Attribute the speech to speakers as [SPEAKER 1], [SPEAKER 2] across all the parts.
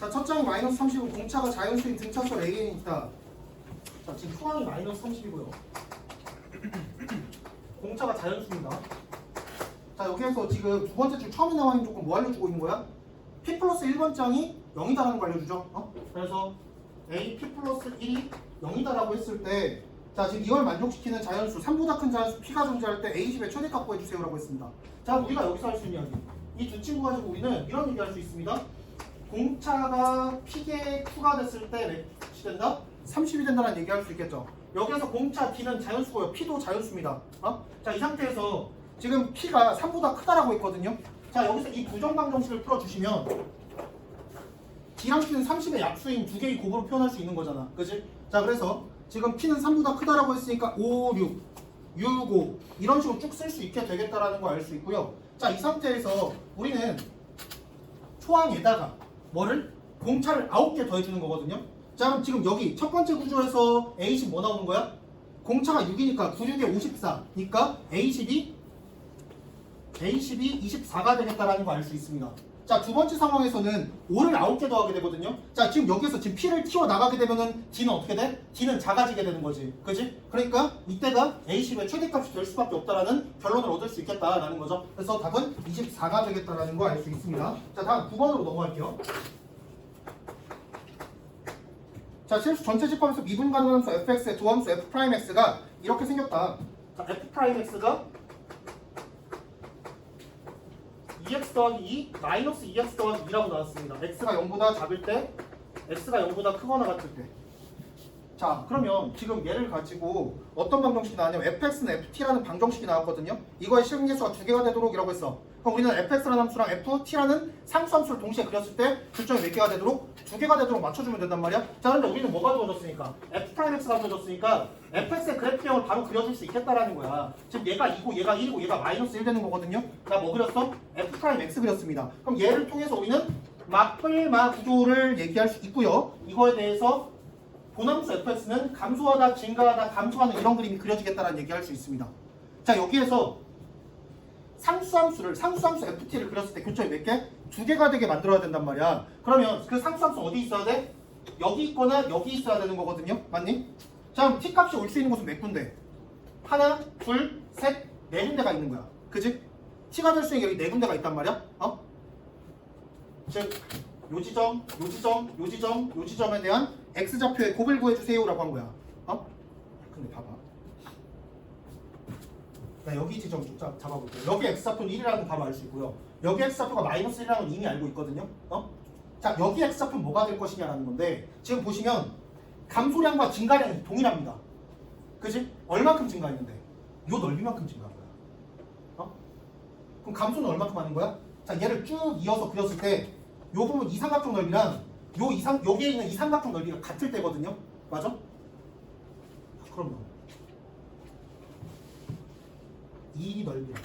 [SPEAKER 1] 자, 첫 장이 마이너스 30이고 공차가 자연수인 등차수 A에 있다. 자, 지금 초항이 마이너스 30이고요. 공차가 자연수입니다. 자, 여기에서 지금 두 번째 줄 처음에 나와 있는 조건 뭐 알려주고 있는 거야? P 플러스 1번 장이 0이다라는 거 알려주죠. 그래서 A P 플러스 1이 0이다라고 했을 때, 자, 지금 이걸 만족시키는 자연수, 3보다 큰 자연수 P가 존재할 때 A10의 최대값 구해주세요라고 했습니다. 자, 우리가 여기서 할 수 있는 이야기. 이 두 친구 가지고 우리는 이런 얘기 할 수 있습니다. 공차가 P계 Q가 됐을 때 몇이 된다? 30이 된다는 얘기 할 수 있겠죠. 여기에서 공차 D는 자연수고요. P도 자연수입니다. 자, 이 상태에서 지금 P가 3보다 크다라고 했거든요. 자, 여기서 이 부정방정식을 풀어주시면 D랑 P는 30의 약수인 두 개의 곱으로 표현할 수 있는 거잖아. 그치? 자, 그래서 지금 P는 3보다 크다라고 했으니까 5, 6, 6, 5 이런 식으로 쭉 쓸 수 있게 되겠다라는 거 알 수 있고요. 자, 이 상태에서 우리는 초항에다가 뭐를? 공차를 9개 더해주는 거거든요. 자, 그럼 지금 여기 첫 번째 구조에서 A10 뭐 나오는 거야? 공차가 6이니까 9, 6에 54니까 A10이 24가 되겠다라는 거 알 수 있습니다. 자, 두 번째 상황에서는 5를 9개 더하게 되거든요. 자, 지금 여기에서 지금 P를 튀어 나가게 되면은 D는 어떻게 돼? D는 작아지게 되는 거지. 그지? 그러니까 이때가 A10의 최대값이 될 수밖에 없다라는 결론을 얻을 수 있겠다라는 거죠. 그래서 답은 24가 되겠다라는 거 알 수 있습니다. 자, 다음 9번으로 넘어갈게요. 자, 실수 전체 집합에서 미분 가능한 함수 fx의 도함수 f'x가 이렇게 생겼다. 자, f'x가 2x 더하기 2 마이너스 2x 더하기 2라고 나왔습니다. x가 0보다 작을 때, x가 0보다 크거나 같을 때. 자, 그러면 지금 얘를 가지고 어떤 방정식이 나왔냐면 fx는 ft라는 방정식이 나왔거든요. 이거의 실근계수가 두 개가 되도록 이라고 했어. 그럼 우리는 fx라는 함수랑 ft라는 상수함수를 동시에 그렸을 때 교점이 몇 개가 되도록? 두 개가 되도록 맞춰주면 된단 말이야. 자, 근데 우리는 뭐가 주어졌으니까? f'x가 주어졌으니까 fx의 그래프형을 바로 그려줄 수 있겠다라는 거야. 지금 얘가 2고 얘가 1이고 얘가 마이너스 1 되는 거거든요. 나 뭐 그렸어? f'x 그렸습니다. 그럼 얘를 통해서 우리는 막불마 구조를 얘기할 수 있고요. 이거에 대해서 본함수 fx는 감소하다, 증가하다, 감소하는 이런 그림이 그려지겠다라는 얘기할 수 있습니다. 자, 여기에서 상수함수 ft를 그렸을 때 교점이 몇 개? 두 개가 되게 만들어야 된단 말이야. 그러면 그 상수함수 어디 있어야 돼? 여기 있거나 여기 있어야 되는 거거든요. 맞니? 자, 그럼 t 값이 올 수 있는 곳은 몇 군데? 하나, 둘, 셋, 네 군데가 있는 거야. 그지? t가 될 수 있는 게 여기 네 군데가 있단 말이야. 즉, 요 지점, 요 지점, 요 지점, 요 지점에 대한 x좌표의 곱을 구해주세요라고 한 거야. 근데 봐봐. 나 여기 지점 좀 잡아볼게요. 여기 x좌표는 1이라는 거 바로 알 수 있고요. 여기 x좌표가 마이너스 1이라는 건 이미 알고 있거든요. 자, 여기 x좌표는 뭐가 될 것이냐라는 건데 지금 보시면 감소량과 증가량이 동일합니다. 그지? 얼마큼 증가했는데? 요 넓이만큼 증가한 거야. 그럼 감소는 얼마큼 하는 거야? 자, 얘를 쭉 이어서 그렸을 때 요 부분 이삼각형 넓이랑 여기에 있는 이삼각형 넓이가 같을 때거든요. 맞아? 그럼요. 이 넓이랑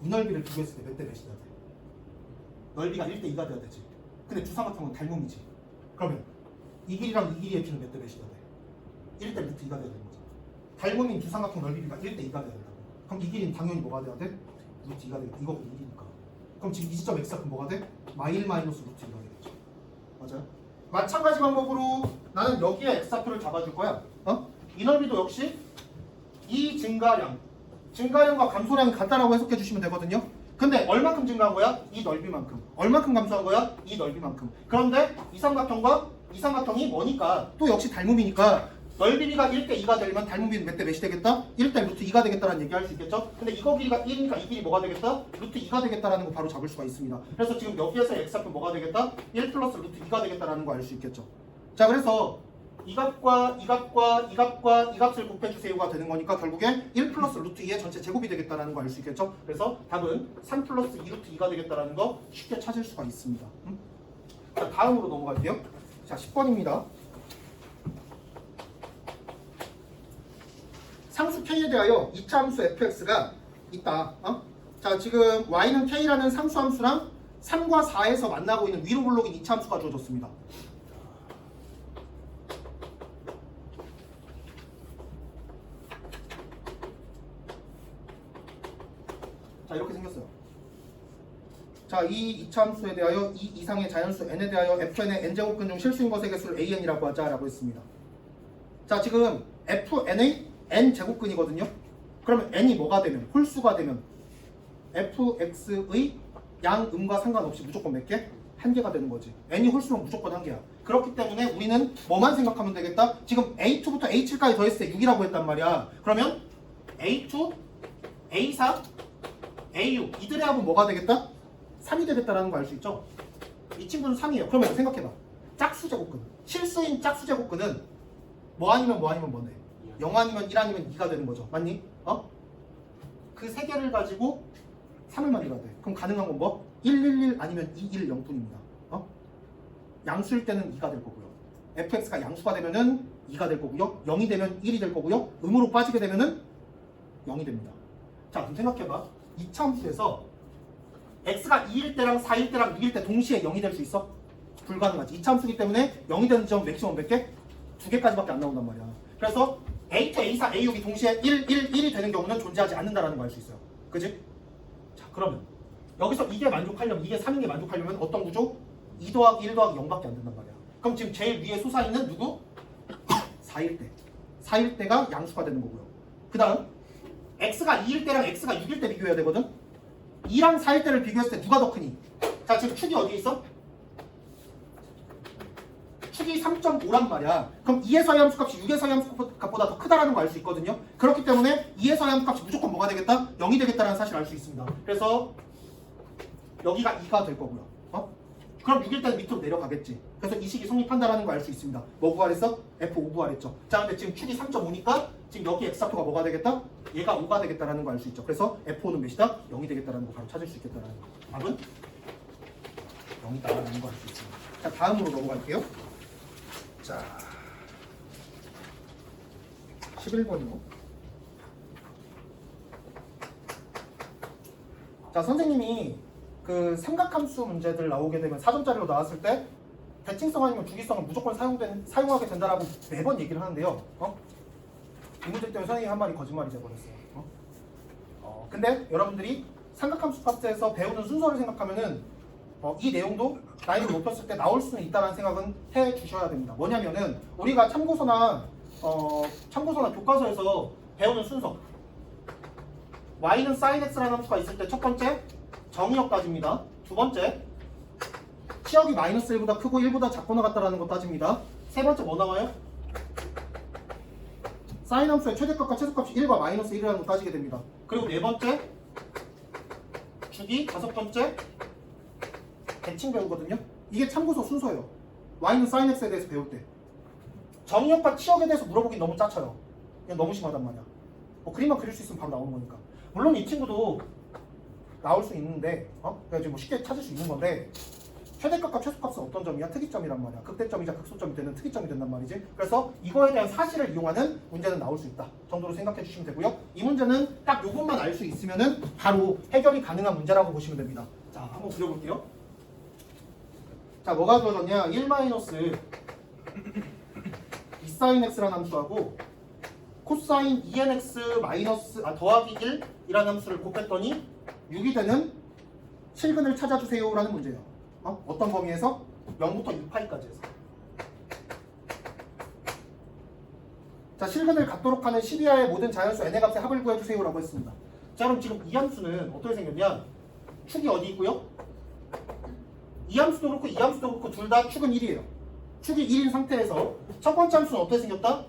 [SPEAKER 1] 이 넓이를 비교했을 때 몇 대 몇이 돼야 돼? 넓이가 1대 2가 돼야 되지. 근데 두 삼각형은 닮음이지. 그러면 이 길이랑 이 길이의 비는 몇 대 몇이 돼야 돼? 1대 루트 2가 돼야 되는 거죠. 닮음인 두 삼각형 넓이가 1대 2가 돼야 된다고. 그럼 이 길이는 당연히 뭐가 돼야 돼? 루트 2가 되겠다. 이거가 1이니까. 그럼 지금 이 지점 x좌표는 뭐가 돼? 마이너스 루트 2가 되겠죠. 맞아요? 마찬가지 방법으로 나는 여기에 x좌표를 잡아줄 거야. 이 넓이도 역시 이 증가량과 감소량이 같다라고 해석해 주시면 되거든요. 근데 얼마큼 증가한 거야? 이 넓이만큼. 얼마큼 감소한 거야? 이 넓이만큼. 그런데 이 삼각형이 뭐니까 또 역시 닮음이니까 넓이가 1대 2가 되려면 닮음비는 몇 대 몇이 되겠다? 1대 루트 2가 되겠다라는 얘기 할 수 있겠죠? 근데 이거 길이가 1이니까 이 길이 뭐가 되겠다? 루트 2가 되겠다라는 거 바로 잡을 수가 있습니다. 그래서 지금 여기에서 x좌표 뭐가 되겠다? 1 플러스 루트 2가 되겠다라는 거 알 수 있겠죠? 자, 그래서 이 값과 이 값과 이 값과 이 값을 곱해주세요가 되는 거니까 결국에 1 플러스 루트 2의 전체 제곱이 되겠다라는 거 알 수 있겠죠? 그래서 답은 3 플러스 2 루트 2가 되겠다라는 거 쉽게 찾을 수가 있습니다. 자, 다음으로 넘어갈게요. 자, 10번입니다. 상수 k에 대하여 2차 함수 fx가 있다. 자, 지금 y는 k라는 상수함수랑 3과 4에서 만나고 있는 위로 블록인 2차 함수가 주어졌습니다. 자, 이렇게 생겼어요. 자, 이 이차함수에 대하여 이 이상의 자연수 n에 대하여 fn의 n제곱근 중 실수인 것의 개수를 an이라고 하자라고 했습니다. 자, 지금 fn의 n제곱근이거든요. 그러면 n이 뭐가 되면, 홀수가 되면 fx의 양음과 상관없이 무조건 몇 개? 한 개가 되는 거지. n이 홀수면 무조건 한 개야. 그렇기 때문에 우리는 뭐만 생각하면 되겠다? 지금 a2부터 a7까지 더했을 때 6이라고 했단 말이야. 그러면 a2, a4, a6 이들의 합은 뭐가 되겠다? 3이 되겠다라는 거 알 수 있죠? 이 친구는 3이에요. 그러면 생각해봐. 짝수제곱근. 실수인 짝수제곱근은 뭐 아니면 뭐 아니면 뭐네? 0 아니면 1 아니면 2가 되는 거죠. 맞니? 그 세 개를 가지고 3을 만들어야 돼. 그럼 가능한 건 뭐? 111 아니면 210 뿐입니다. 양수일 때는 2가 될 거고요. fx가 양수가 되면은 2가 될 거고요. 0이 되면 1이 될 거고요. 음으로 빠지게 되면은 0이 됩니다. 자, 그럼 생각해봐. 이차함수에서 x가 2일 때랑 4일 때랑 6일 때 동시에 0이 될 수 있어? 불가능하지. 이차함수이기 때문에 0이 되는 점 맥시멈 몇 개? 2개까지밖에 안 나온단 말이야. 그래서 a2, a4, a6이 동시에 1이 되는 경우는 존재하지 않는다라는 걸 알 수 있어요. 그지? 자, 그러면 여기서 이게 만족하려면, 이게 3인 게 만족하려면 어떤 구조? 2 더하기 1 더하기 0밖에 안 된단 말이야. 그럼 지금 제일 위에 솟아있는 누구? 4일 때. 4일 때가 양수가 되는 거고요. 그 다음 x가 2일 때랑 x가 6일 때 비교해야 되거든? 2랑 4일 때를 비교했을 때 누가 더 크니? 자, 지금 축이 어디 있어? 축이 3.5란 말이야. 그럼 2에서의 함수값이 6에서의 함수값보다 더 크다라는 거 알 수 있거든요. 그렇기 때문에 2에서의 함수값이 무조건 뭐가 되겠다? 0이 되겠다라는 사실을 알 수 있습니다. 그래서 여기가 2가 될 거고요. 그럼 6일 때는 밑으로 내려가겠지. 그래서 이 식이 성립한다라는 거 알 수 있습니다. 뭐 구하랬어? F5 구하랬죠. 자, 근데 지금 축이 3.5니까 지금 여기 X좌표가 뭐가 되겠다? 얘가 5가 되겠다라는 거 알 수 있죠. 그래서 F5는 몇이다? 0이 되겠다라는 거 바로 찾을 수 있겠다라는 거. 답은 0이다라는 거 알 수 있습니다. 자, 다음으로 넘어갈게요. 자, 11번이요. 자, 선생님이 그 삼각함수 문제들 나오게 되면 4점짜리로 나왔을 때 대칭성 아니면 주기성을 무조건 사용하게 된다라고 매번 얘기를 하는데요. 이 문제 때문에 선생님이 한 말이 거짓말이 돼버렸어요. 근데 여러분들이 삼각함수 파트에서 배우는 순서를 생각하면은 이 내용도 나이를 높였을 때 나올 수는 있다는 생각은 해 주셔야 됩니다. 뭐냐면은 우리가 참고서나 교과서에서 배우는 순서, y는 sin x라는 함수가 있을 때 첫 번째 정의역 따집니다. 두 번째 치역이 마이너스 1보다 크고 1보다 작거나 같다라는 거 따집니다. 세 번째 뭐 나와요? 사인 함수의 최대값과 최소값이 1과 마이너스 1이라는 거 따지게 됩니다. 그리고 네 번째 주기, 다섯 번째 대칭 배우거든요. 이게 참고서 순서예요. y는 sin x에 대해서 배울 때 정의역과 치역에 대해서 물어보긴 너무 짜쳐요. 그냥 너무 심하단 말이야. 그림만 그릴 수 있으면 바로 나오는 거니까. 물론 이 친구도 나올 수 있는데 그냥 뭐 쉽게 찾을 수 있는 건데 최대값과 최소값은 어떤 점이야? 특이점이란 말이야. 극대점이자 극소점이 되는 특이점이 된단 말이지. 그래서 이거에 대한 사실을 이용하는 문제는 나올 수 있다 정도로 생각해 주시면 되고요. 이 문제는 딱 요것만 알 수 있으면은 바로 해결이 가능한 문제라고 보시면 됩니다. 자, 한번 그려볼게요. 자, 뭐가 주어졌냐? 1 2sin x라는 함수하고 코사인 2nx 더하기 1이라는 함수를 곱했더니 6이 되는 실근을 찾아주세요 라는 문제예요. 어떤 범위에서? 0부터 2파이까지 해서. 자, 실근을 갖도록 하는 12하의 모든 자연수 n의 값의 합을 구해주세요 라고 했습니다. 자, 그럼 지금 이 함수는 어떻게 생겼냐? 축이 어디 있고요? 이 함수도 그렇고 이 함수도 그렇고 둘 다 축은 1이에요. 축이 1인 상태에서 첫 번째 함수는 어떻게 생겼다?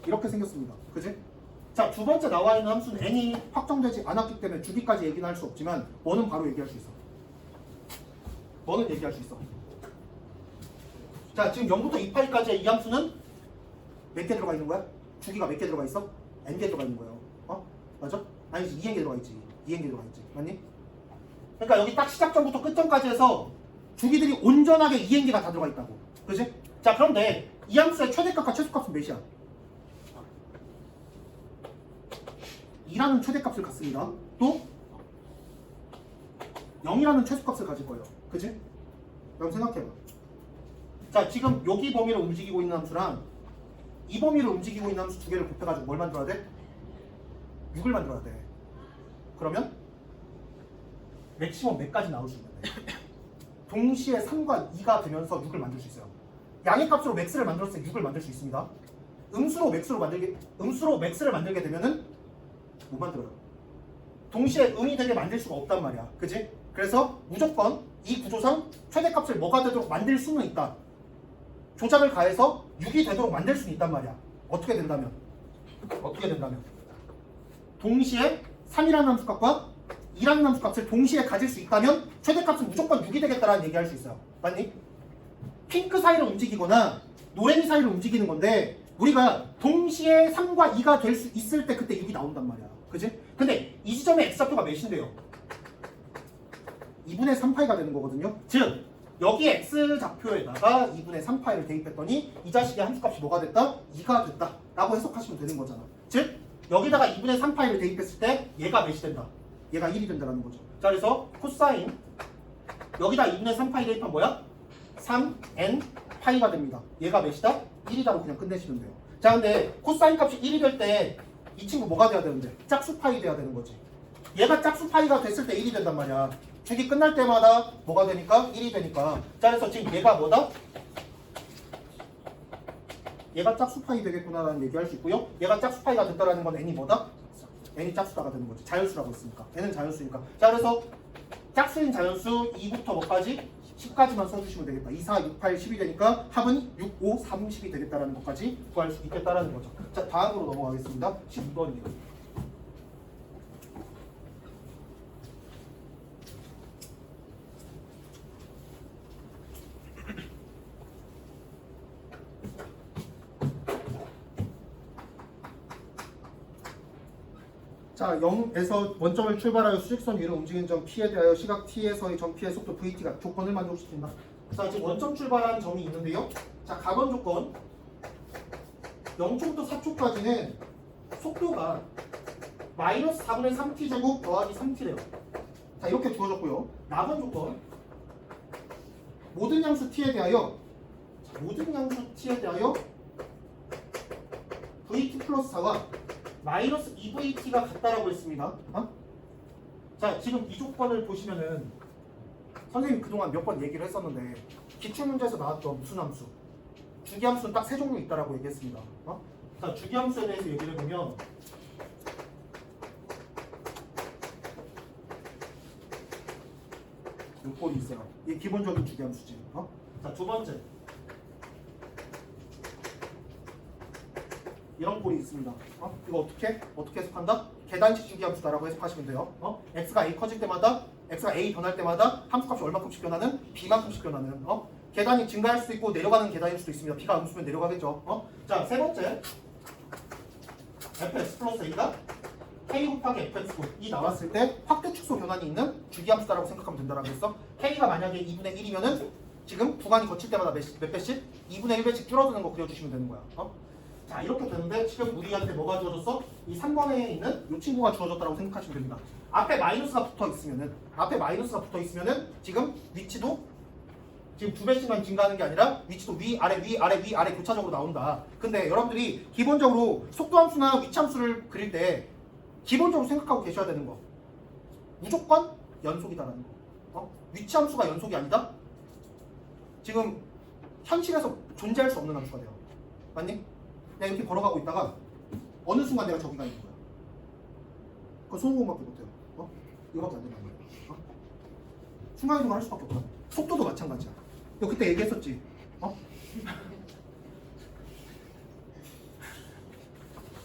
[SPEAKER 1] 이렇게 생겼습니다. 그지? 자, 두 번째 나와 있는 함수는 n이 확정되지 않았기 때문에 주기까지 얘기는 할 수 없지만 뭐는 바로 얘기할 수 있어. 뭐는 얘기할 수 있어. 자, 지금 0부터 2파이까지의 이 함수는 몇 개 들어가 있는 거야? 주기가 몇 개 들어가 있어? n개 들어가 있는 거예요. 맞아? 아니지, 2n개 들어가 있지. 2n개 들어가 있지. 맞니? 그러니까 여기 딱 시작점부터 끝점까지 해서 주기들이 온전하게 2n개가 다 들어가 있다고. 그지? 자, 그런데 이 함수의 최대값과 최소값은 몇이야? 2라는 최대값을 갖습니다. 또 0이라는 최소값을 가질 거예요. 그치? 그럼 생각해봐. 자, 지금 여기 범위를 움직이고 있는 함수랑 이 범위를 움직이고 있는 함수 두 개를 곱해가지고 뭘 만들어야 돼? 6을 만들어야 돼. 그러면 맥시멈 몇까지 나올 수 있는데 동시에 3과 2가 되면서 6을 만들 수 있어요. 양의 값으로 맥스를 만들었을 때 6을 만들 수 있습니다. 음수로 맥스를 만들게 되면은 못 만들어요. 동시에 음이 되게 만들 수가 없단 말이야. 그지? 그래서 무조건 이 구조상 최대값을 뭐가 되도록 만들 수는 있다. 조작을 가해서 6이 되도록 만들 수는 있단 말이야. 어떻게 된다면 동시에 3이라는 함수값과 2라는 함수값을 동시에 가질 수 있다면 최대값은 무조건 6이 되겠다라는 얘기할 수 있어요. 맞니? 핑크 사이를 움직이거나 노랭이 사이를 움직이는 건데 우리가 동시에 3과 2가 될 수 있을 때 그때 6이 나온단 말이야. 그지? 근데 이 지점의 x좌표가 몇인데요? 2분의 3파이가 되는 거거든요. 즉 여기 x좌표에다가 2분의 3파이를 대입했더니 이 자식의 함수값이 뭐가 됐다? 2가 됐다 라고 해석하시면 되는 거잖아. 즉 여기다가 2분의 3파이를 대입했을 때 얘가 몇이 된다? 얘가 1이 된다는 거죠. 자 그래서 코사인 여기다 2분의 3파이 대입한 뭐야? 3n 파이가 됩니다. 얘가 몇이다? 1이다로 그냥 끝내시면 돼요. 자 근데 코사인 값이 1이 될 때 이 친구 뭐가 돼야 되는데? 짝수 파이 돼야 되는 거지. 얘가 짝수 파이가 됐을 때 1이 된단 말이야. 주기 끝날 때마다 뭐가 되니까? 1이 되니까. 자 그래서 지금 얘가 뭐다? 얘가 짝수 파이 되겠구나라는 얘기할 수 있고요. 얘가 짝수 파이가 됐다라는 건 n이 뭐다? n이 짝수다가 되는 거지. 자연수라고 했으니까. n은 자연수니까. 자 그래서 짝수인 자연수 2부터 뭐까지? 10까지만 써주시면 되겠다. 2, 4, 6, 8, 10이 되니까 합은 6, 5, 30이 되겠다라는 것까지 구할 수 있겠다라는 거죠. 자 다음으로 넘어가겠습니다. 12번이에요. 자 0에서 원점을 출발하여 수직선 위로 움직이는 점 P에 대하여 시각 T에서의 점 P의 속도 VT가 조건을 만족시킨다. 자 지금 원점 출발한 점이 있는데요. 자 가번 조건 0초부터 4초까지는 속도가 마이너스 4분의 3t 제곱 더하기 3t래요. 자 이렇게 주어졌고요. 나번 조건 모든 양수 t에 대하여 vt 플러스 4와 마이너스 2vt가 같다라고 했습니다. 자 지금 이 조건을 보시면은 선생님 그동안 몇 번 얘기를 했었는데 기출문제에서 나왔던 무슨 함수? 주기함수는 딱 세 종류 있다라고 얘기했습니다. 자 주기함수에 대해서 얘기를 해보면 이 꼴이 있어요. 이게 기본적인 주기함수지. 자 두 번째 이런 꼴이 있습니다. 이거 어떻게 해석한다? 계단식 주기함수다라고 해석하시면 돼요. x가 a 커질 때마다 x가 a 변할 때마다 함수값이 얼마큼씩 변하는? b만큼씩 변하는. 계단이 증가할 수도 있고 내려가는 계단일 수도 있습니다. b가 음수면 내려가겠죠. 자 세 번째 fx 플러스 a가 k 곱하기 fx고 이 나왔을 때 확대 축소 변환이 있는 주기함수다라고 생각하면 된다라고 했어. k가 만약에 2분의 1이면은 지금 구간이 거칠 때마다 몇 배씩? 2분의 1배씩 줄어드는 거 그려주시면 되는 거야. 자 이렇게 되는데 지금 우리한테 뭐가 주어졌어? 이 3번에 있는 이 친구가 주어졌다고 생각하시면 됩니다. 앞에 마이너스가 붙어 있으면은 지금 위치도 지금 2배씩만 증가하는 게 아니라 위치도 위아래 교차적으로 나온다. 근데 여러분들이 기본적으로 속도함수나 위치함수를 그릴 때 기본적으로 생각하고 계셔야 되는 거 무조건 연속이다라는 거. 위치함수가 연속이 아니다? 지금 현실에서 존재할 수 없는 함수가 돼요. 맞니? 내가 이렇게 걸어가고 있다가 어느 순간 내가 저기가 있는 거야. 그거 손오공밖에 못해요. 이거밖에 안 된다는 거야. 순간이동을 할 수밖에 없다. 속도도 마찬가지야. 너 그때 얘기했었지.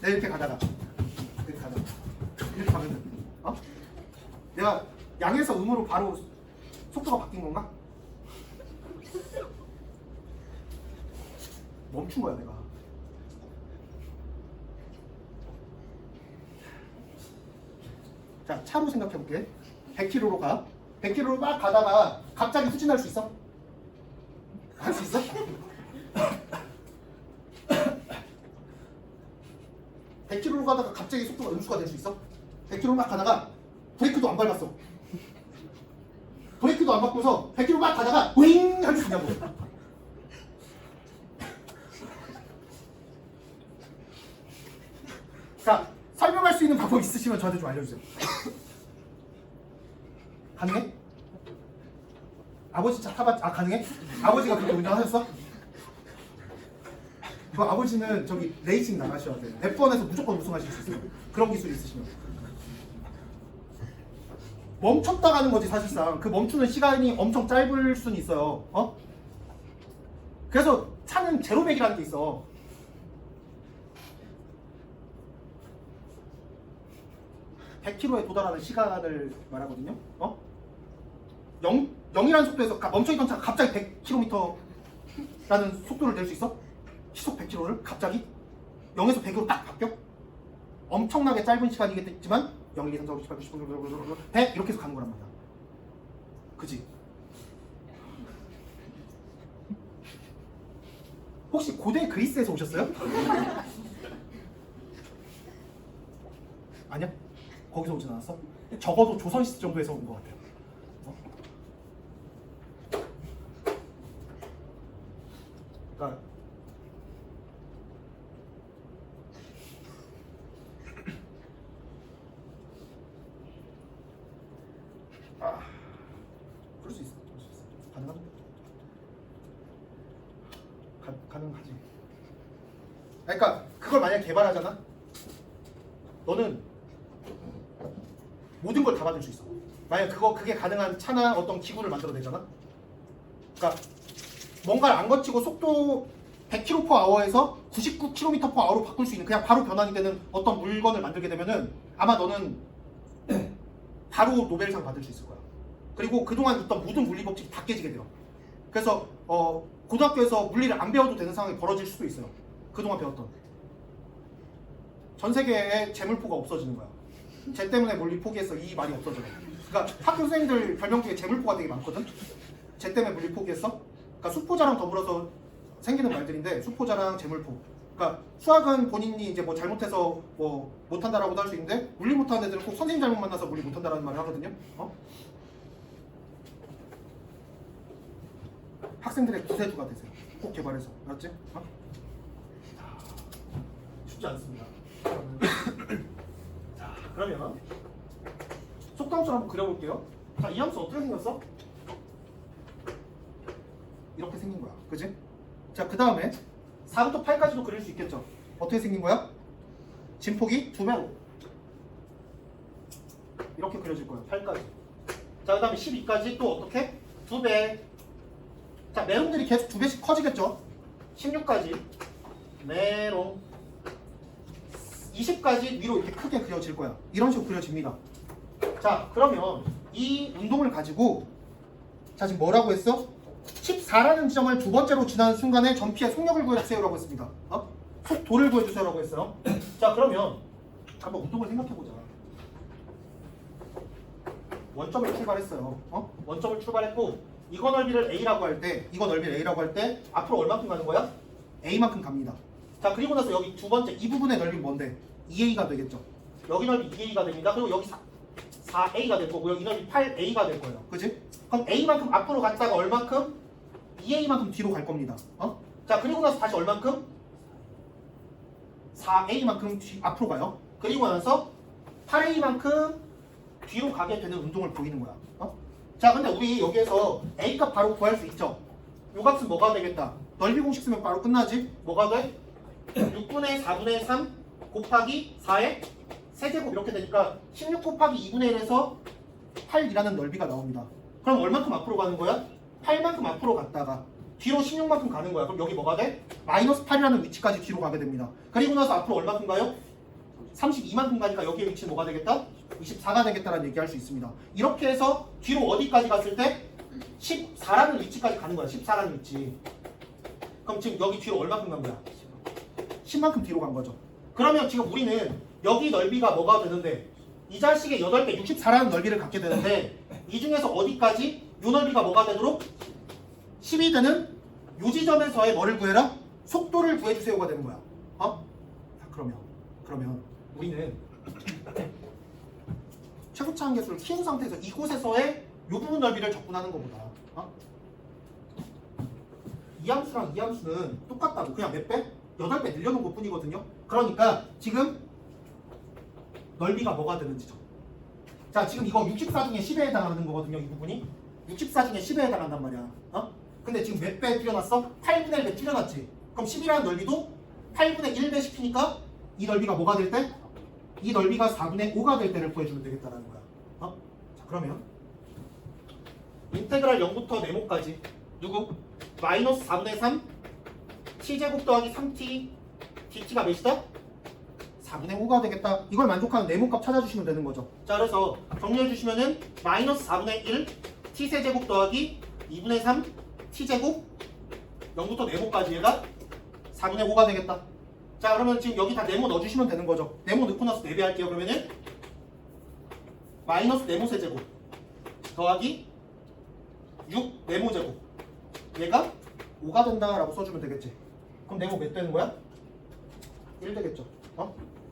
[SPEAKER 1] 내가 이렇게 가다가 이렇게 가면 내가 양에서 음으로 바로 속도가 바뀐 건가? 멈춘 거야 내가. 자 차로 생각해볼게. 100km로 가. 100km로 막 가다가 갑자기 후진할 수 있어? 할 수 있어? 100km로 가다가 갑자기 속도가 음수가 될 수 있어? 100km 막 가다가 브레이크도 안 밟았어. 브레이크도 안 밟고서 100km 막 가다가 윙! 할 수 있냐고. 자 설명할 수 수 있는 방법 있으시면 저한테 좀 알려주세요. 가능해? 아버지 차 타봤? 가능해? 아버지가 그렇게 운전하셨어? 그 아버지는 저기 레이싱 나가셔야 돼. F1에서 무조건 우승하실 수 있어요. 그런 기술이 있으시면. 멈췄다 가는 거지 사실상. 그 멈추는 시간이 엄청 짧을 수는 있어요. 그래서 차는 제로백이라는 게 있어. (100km에) 도달하는 시간을 말하거든요. 0이라는 속도에서 멈춰있던 차가 갑자기 100km라는 속도를 낼 수 있어? 시속 100km를 갑자기 0에서 100으로 딱 바뀌어? 엄청나게 짧은 시간이겠지만 0, 1, 2, 3, 4, 5, 6, 7, 8, 9, 10, 11, 12, 100 이렇게 해서 가는 거란 말이야. 그지? 혹시 고대 그리스에서 오셨어요? 아니야? 거기서 오진 않았어? 적어도 조선시대 정도에서 온 것 같아요. 그러니까 그럴 수 있어. 가능하죠? 가능하지. 그러니까 그걸 만약에 개발하잖아? 너는 모든 걸 다 받을 수 있어. 만약 그게 가능한 차나 어떤 기구를 만들어내잖아? 그러니까 뭔가를 안 거치고 속도 100km/h에서 99km/h로 바꿀 수 있는, 그냥 바로 변환이 되는 어떤 물건을 만들게 되면은 아마 너는 바로 노벨상 받을 수 있을 거야. 그리고 그동안 있던 모든 물리 법칙이 다 깨지게 돼요. 그래서 고등학교에서 물리를 안 배워도 되는 상황이 벌어질 수도 있어요. 그동안 배웠던. 전 세계에 재물포가 없어지는 거야. 쟤 때문에 물리 포기했어. 이 말이 없어져요. 그러니까 학교 선생님들 별명 중에 재물포가 되게 많거든. 쟤 때문에 물리 포기했어? 그러니까 수포자랑 더불어서 생기는 말들인데, 수포자랑 재물포. 그러니까 수학은 본인이 이제 뭐 잘못해서 뭐 못한다라고도 할 수 있는데, 물리 못하는 애들은 꼭 선생님 잘못 만나서 물리 못한다라는 말을 하거든요. 학생들의 구세주가 되세요. 꼭 개발해서. 알았지? 쉽지 않습니다. 자, 그러면 속도함수를 한번 그려볼게요. 자, 이 함수 어떻게 생겼어? 이렇게 생긴 거야. 그지? 자, 그 다음에 4부터 8까지도 그릴 수 있겠죠? 어떻게 생긴 거야? 진폭이 2배로 이렇게 그려질 거예요. 8까지. 자, 그 다음에 12까지 또 어떻게? 2배. 자, 메롱들이 계속 2배씩 커지겠죠? 16까지 메롱. 20까지 위로 이렇게 크게 그려질 거야. 이런 식으로 그려집니다. 자, 그러면 이 운동을 가지고, 자, 지금 뭐라고 했어? 14라는 지점을 두 번째로 지나는 순간에 전피의 속력을 구해주세요라고 했습니다. 속도를 구해주세요라고 했어요. 자, 그러면 한번 운동을 생각해보자. 원점을 출발했어요. 원점을 출발했고, 이거 넓이를 A라고 할 때, 이거 넓이를 A라고 할 때 앞으로 얼마큼 가는 거야? A만큼 갑니다. 자, 그리고 나서 여기 두 번째 이 부분의 넓이는 뭔데? 2A가 되겠죠. 여기 넓이 2A가 됩니다. 그리고 여기 4A가 될 거고요. 이 넓이 8A가 될 거예요. 그지? 그럼 A만큼 앞으로 갔다가 얼만큼? 2A만큼 뒤로 갈 겁니다. 자, 그리고 나서 다시 얼만큼? 4A만큼 앞으로 가요. 그리고 나서 8A만큼 뒤로 가게 되는 운동을 보이는 거야. 자, 근데 우리 여기에서 A값 바로 구할 수 있죠? 요 값은 뭐가 되겠다? 넓이 공식 쓰면 바로 끝나지? 뭐가 돼? 6분의 4분의 3 곱하기 4의 세제곱 이렇게 되니까 16 곱하기 2분의 1에서 8이라는 넓이가 나옵니다. 그럼 얼만큼 앞으로 가는 거야? 8만큼 앞으로 갔다가 뒤로 16만큼 가는 거야. 그럼 여기 뭐가 돼? 마이너스 8이라는 위치까지 뒤로 가게 됩니다. 그리고 나서 앞으로 얼만큼 가요? 32만큼 가니까 여기의 위치는 뭐가 되겠다? 24가 되겠다라는 얘기할 수 있습니다. 이렇게 해서 뒤로 어디까지 갔을 때? 14라는 위치까지 가는 거야. 14라는 위치. 그럼 지금 여기 뒤로 얼만큼 간 거야? 10만큼 뒤로 간 거죠. 그러면 지금 우리는 여기 넓이가 뭐가 되는데, 이 자식의 8배 64라는 넓이를 갖게 되는데, 이 중에서 어디까지 요 넓이가 뭐가 되도록 10이 되는 요 지점에서의 뭐를 구해라? 속도를 구해주세요가 되는 거야. 자, 그러면 우리는 최고차 한계수를 키운 상태에서 이곳에서의 요 부분 넓이를 접근하는 것보다 이 함수랑 이 함수는 똑같다고. 그냥 몇 배? 8배 늘려놓은 것 뿐이거든요. 그러니까 지금 넓이가 뭐가 되는지죠. 자, 지금 이거 64 중에 10에 해당하는 거거든요. 이 부분이 64 중에 10에 해당한단 말이야. 근데 지금 몇 배 줄여놨어? 8분의 1배 줄여놨지. 그럼 10이라는 넓이도 8분의 1배 시키니까 이 넓이가 뭐가 될 때? 이 넓이가 4분의 5가 될 때를 구해주면 되겠다라는 거야. 자, 그러면 인테그랄 0부터 네모까지 누구? 마이너스 4분의 3 t제곱 더하기 3t dt가 몇이다? 4분의 5가 되겠다. 이걸 만족하는 네모값 찾아주시면 되는 거죠. 자, 그래서 정리해 주시면은 마이너스 4분의 1 t세제곱 더하기 2분의 3 t제곱 0부터 네모까지 얘가 4분의 5가 되겠다. 자, 그러면 지금 여기 다 네모 넣어주시면 되는 거죠. 네모 넣고 나서 4배 할게요. 그러면은 마이너스 네모 세제곱 더하기 6 네모 제곱 얘가 5가 된다라고 써주면 되겠지. 그럼 네모 몇 되는 거야? 1 되겠죠.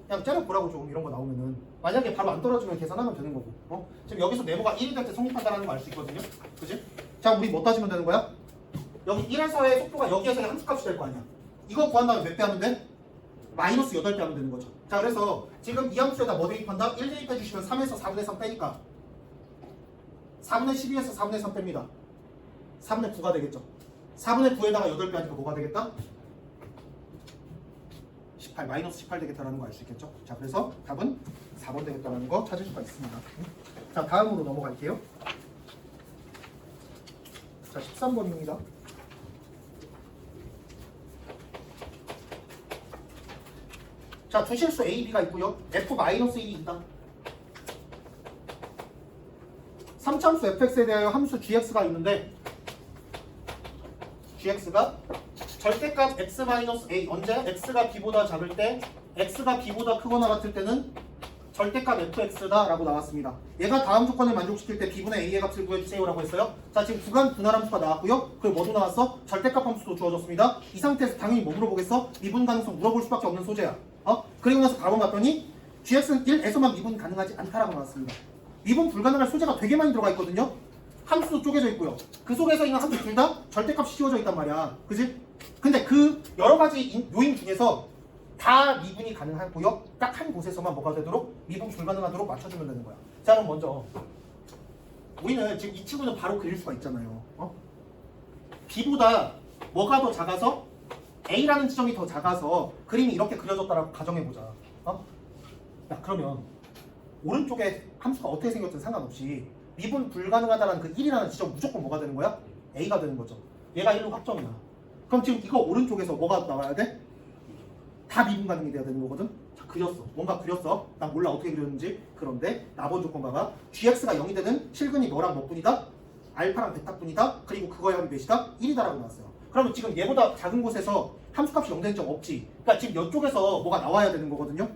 [SPEAKER 1] 그냥 째려보라고 좀 이런 거 나오면은 만약에 바로 안 떨어지면 계산하면 되는 거고. 지금 여기서 네모가 1이 될 때 성립한다는 거 알 수 있거든요. 그지? 자, 우리 뭐 따지면 되는 거야? 여기 1에서의 속도가 여기에서의 함수값이 될 거 아니야. 이거 구한 다음에 몇 배 하면 돼? 마이너스 8배 하면 되는 거죠. 자, 그래서 지금 이 함수에다 뭐 대입한다? 1 대입해 주시면 3에서 4분의 3 빼니까 4분의 12에서 4분의 3 뺍니다. 4분의 9가 되겠죠. 4분의 9에다가 8배 하니까 뭐가 되겠다? 18, 마이너스 18 되겠다라는 거 알 수 있겠죠. 자, 그래서 답은 4번 되겠다라는 거 찾을 수가 있습니다. 자, 다음으로 넘어갈게요. 자, 13번입니다. 자, 두 실수 A, B가 있고요. F-1이 있다. 3차함수 fx에 대하여 함수 gx가 있는데 gx가 절대값 x-a 언제? x가 b보다 작을 때 x가 b보다 크거나 같을 때는 절대값 fx다 라고 나왔습니다. 얘가 다음 조건을 만족시킬 때 b분의 a의 값을 구해주세요 라고 했어요. 자, 지금 구간 분할함수가 나왔고요. 그리고 뭐도 나왔어? 절대값 함수도 주어졌습니다. 이 상태에서 당연히 뭐 물어보겠어? 미분 가능성 물어볼 수밖에 없는 소재야. 그리고 나서 바로 봤더니 gx는 1에서만 미분 가능하지 않다라고 나왔습니다. 미분 불가능할 소재가 되게 많이 들어가 있거든요. 함수도 쪼개져 있고요. 그 속에서 있는 함수 둘 다 절대값이 씌워져 있단 말이야. 그지? 근데 그 여러 가지 요인 중에서 다 미분이 가능하고요. 딱 한 곳에서만 뭐가 되도록 미분 불가능하도록 맞춰주면 되는 거야. 자, 그럼 먼저 우리는 지금 이 친구는 바로 그릴 수가 있잖아요. B보다 뭐가 더 작아서 A라는 지점이 더 작아서 그림이 이렇게 그려졌다라고 가정해보자. 야, 그러면 오른쪽에 함수가 어떻게 생겼든 상관없이 미분 불가능하다는 그 1이라는 지점 무조건 뭐가 되는 거야? A가 되는 거죠. 얘가 1로 확정이야. 그럼 지금 이거 오른쪽에서 뭐가 나와야 돼? 다 미분 가능이 돼야 되는 거거든? 자, 그렸어. 뭔가 그렸어. 난 몰라 어떻게 그렸는지. 그런데 나번 조건 봐봐. gx가 0이 되는 실근이 뭐랑 몇 분이다? 알파랑 베타뿐이다. 그리고 그거의 합이 몇이다? 1이다라고 나왔어요. 그러면 지금 얘보다 작은 곳에서 함수값이 0 되는 점 없지. 그러니까 지금 이쪽에서 뭐가 나와야 되는 거거든요.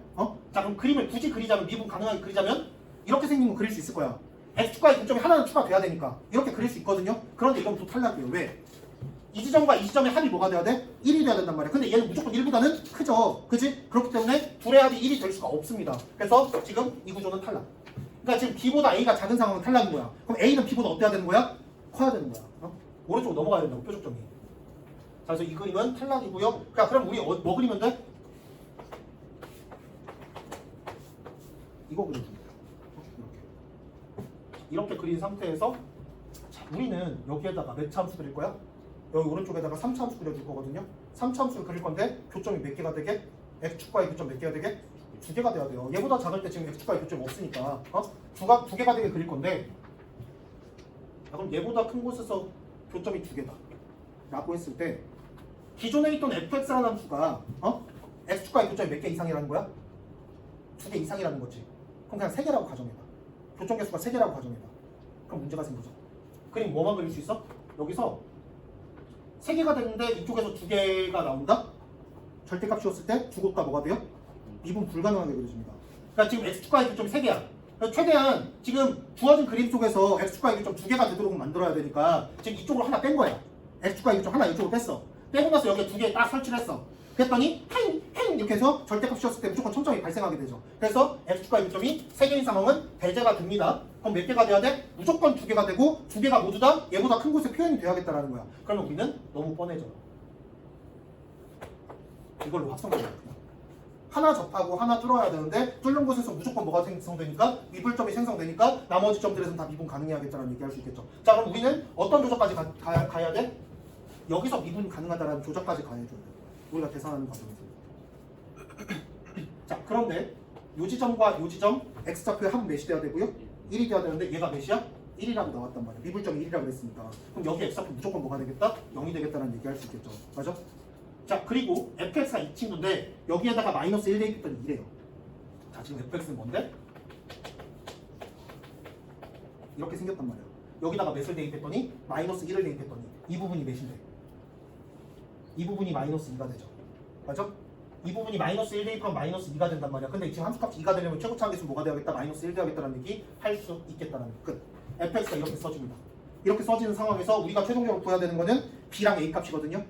[SPEAKER 1] 자, 그럼 그림을 굳이 그리자면, 미분 가능하게 그리자면 이렇게 생긴 거 그릴 수 있을 거야. x축과의 근점이 하나는 추가돼야 되니까 이렇게 그릴 수 있거든요. 그런데 이건 또 탈락이에요. 왜? 이 지점과 이 지점의 합이 뭐가 돼야 돼? 1이 돼야 된단 말이야. 근데 얘는 무조건 1보다는 크죠. 그치? 그렇기 때문에 둘의 합이 1이 될 수가 없습니다. 그래서 지금 이 구조는 탈락. 그러니까 지금 B보다 A가 작은 상황은 탈락인 거야. 그럼 A는 B보다 어때야 되는 거야? 커야 되는 거야. 오른쪽으로 넘어가야 된다고, 표적점이. 자, 그래서 이 그림은 탈락이고요. 자, 그럼 우리 뭐 그리면 돼? 이거 그려주면 돼. 이렇게 그린 상태에서 자, 우리는 여기에다가 몇 차 함수 그릴 거야? 여기 오른쪽에다가 3차 함수 그려줄 거거든요. 3차 함수를 그릴 건데 교점이 몇 개가 되게? x축과의 교점 몇 개가 되게? 2개가 돼야 돼요. 얘보다 작을 때 지금 x축과의 교점이 없으니까 두 개가 되게 그릴 건데 자, 그럼 얘보다 큰 곳에서 교점이 2개다 라고 했을 때 기존에 있던 fx라는 함수가 x축과의 교점이 몇 개 이상이라는 거야? 2개 이상이라는 거지. 그럼 그냥 3개라고 가정해봐. 교점 개수가 3개라고 가정해봐. 그럼 문제가 생기죠. 그럼 뭐만 그릴 수 있어? 여기서 3개가 되는데 이쪽에서 2개가 나온다? 절대값 씌웠을 때 두 곳 다 뭐가 돼요? 미분 불가능하게 그려집니다. 그러니까 지금 x축과의 교점이 3개야. 그러니까 최대한 지금 주어진 그림 속에서 x축과의 교점 2개가 되도록 만들어야 되니까 지금 이쪽으로 하나 뺀 거야. x축과의 교점 하나 이쪽으로 뺐어. 빼고 나서 여기에 2개 딱 설치를 했어. 그랬더니 행 이렇게 해서 절대값 씌웠을 때 무조건 청점이 발생하게 되죠. 그래서 x축과의 교점이 3개인 상황은 배제가 됩니다. 그럼 몇 개가 돼야 돼? 무조건 2개가 되고 2개가 모두 다 얘보다 큰 곳에 표현이 돼야겠다라는 거야. 그러면 우리는 너무 뻔해져. 이걸로 확성되는 거야. 하나 접하고 하나 뚫어야 되는데 뚫는 곳에서 무조건 뭐가 생성되니까 미분점이 생성되니까 나머지 점들에서는 다 미분 가능해야겠다는 얘기할 수 있겠죠. 자, 그럼 우리는 어떤 조작까지 가야 돼? 여기서 미분이 가능하다라는 조작까지 가해줘야 돼. 우리가 계산하는 과정에서. 자, 그런데 요 지점과 요 지점 x좌표에 합은 몇이 돼야 되고요? 1이 돼야 되는데 얘가 몇이야? 1이라고 나왔단 말이야. 미분점이 1이라고 했으니까. 그럼 여기 x좌표 무조건 뭐가 되겠다? 0이 되겠다는 얘기할 수 있겠죠. 맞아? 자, 그리고 fx가 이 친구인데 여기에다가 마이너스 1 대입했더니 2래요. 자, 지금 fx는 뭔데? 이렇게 생겼단 말이야. 여기다가 몇을 대입했더니 마이너스 1을 대입했더니 이 부분이 몇인데? 이 부분이 마이너스 2가 되죠. 맞아? 이 부분이 마이너스 1 대입하면 마이너스 2가 된단 말이야. 근데 지금 함수값이 2가 되려면 최고차항계수 뭐가 되어야겠다? 마이너스 1 되어야겠다는 얘기 할 수 있겠다는 끝. fx가 이렇게 써집니다. 이렇게 써지는 상황에서 우리가 최종적으로 구해야 되는 거는 b랑 a 값이거든요.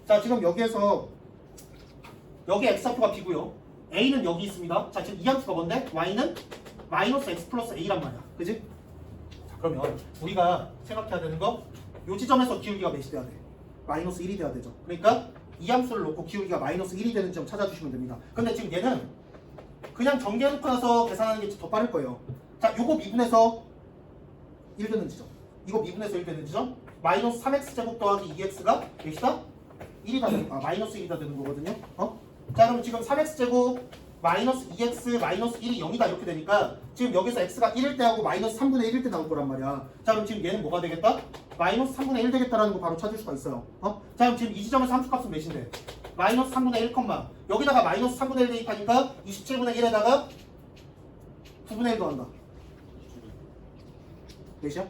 [SPEAKER 1] 자, 지금 여기에서 여기 x좌표가 b고요. a는 여기 있습니다. 자, 지금 이 함수가 뭔데? y는 마이너스 x 플러스 a란 말이야. 그지? 자, 그러면 우리가 생각해야 되는 거 요 지점에서 기울기가 몇이 돼야 돼? 마이너스 1이 돼야 되죠. 그러니까 이 함수를 놓고 기울기가 마이너스 1이 되는 점 찾아주시면 됩니다. 근데 지금 얘는 그냥 전개해놓고 나서 계산하는 게 더 빠를 거예요. 자, 요거 미분해서 1 되는 지점, 이거 미분해서 1 되는 지점, 마이너스 3x제곱 더하기 2x가 몇이다? 1이다 되는, 마이너스 1이다 되는 거거든요. 자, 그럼 지금 3x제곱 마이너스 2x 마이너스 1이 0이다 이렇게 되니까 지금 여기서 x가 1일 때 하고 마이너스 3분의 1일 때 나올 거란 말이야. 자, 그럼 지금 얘는 뭐가 되겠다? 마이너스 3분의 1 되겠다라는 거 바로 찾을 수가 있어요. 자, 그럼 지금 이 지점에서 함수값은 몇인데? 마이너스 3분의 1, 여기다가 마이너스 3분의 1 대입하니까 27분의 1에다가 9분의 1 더한다. 몇이야?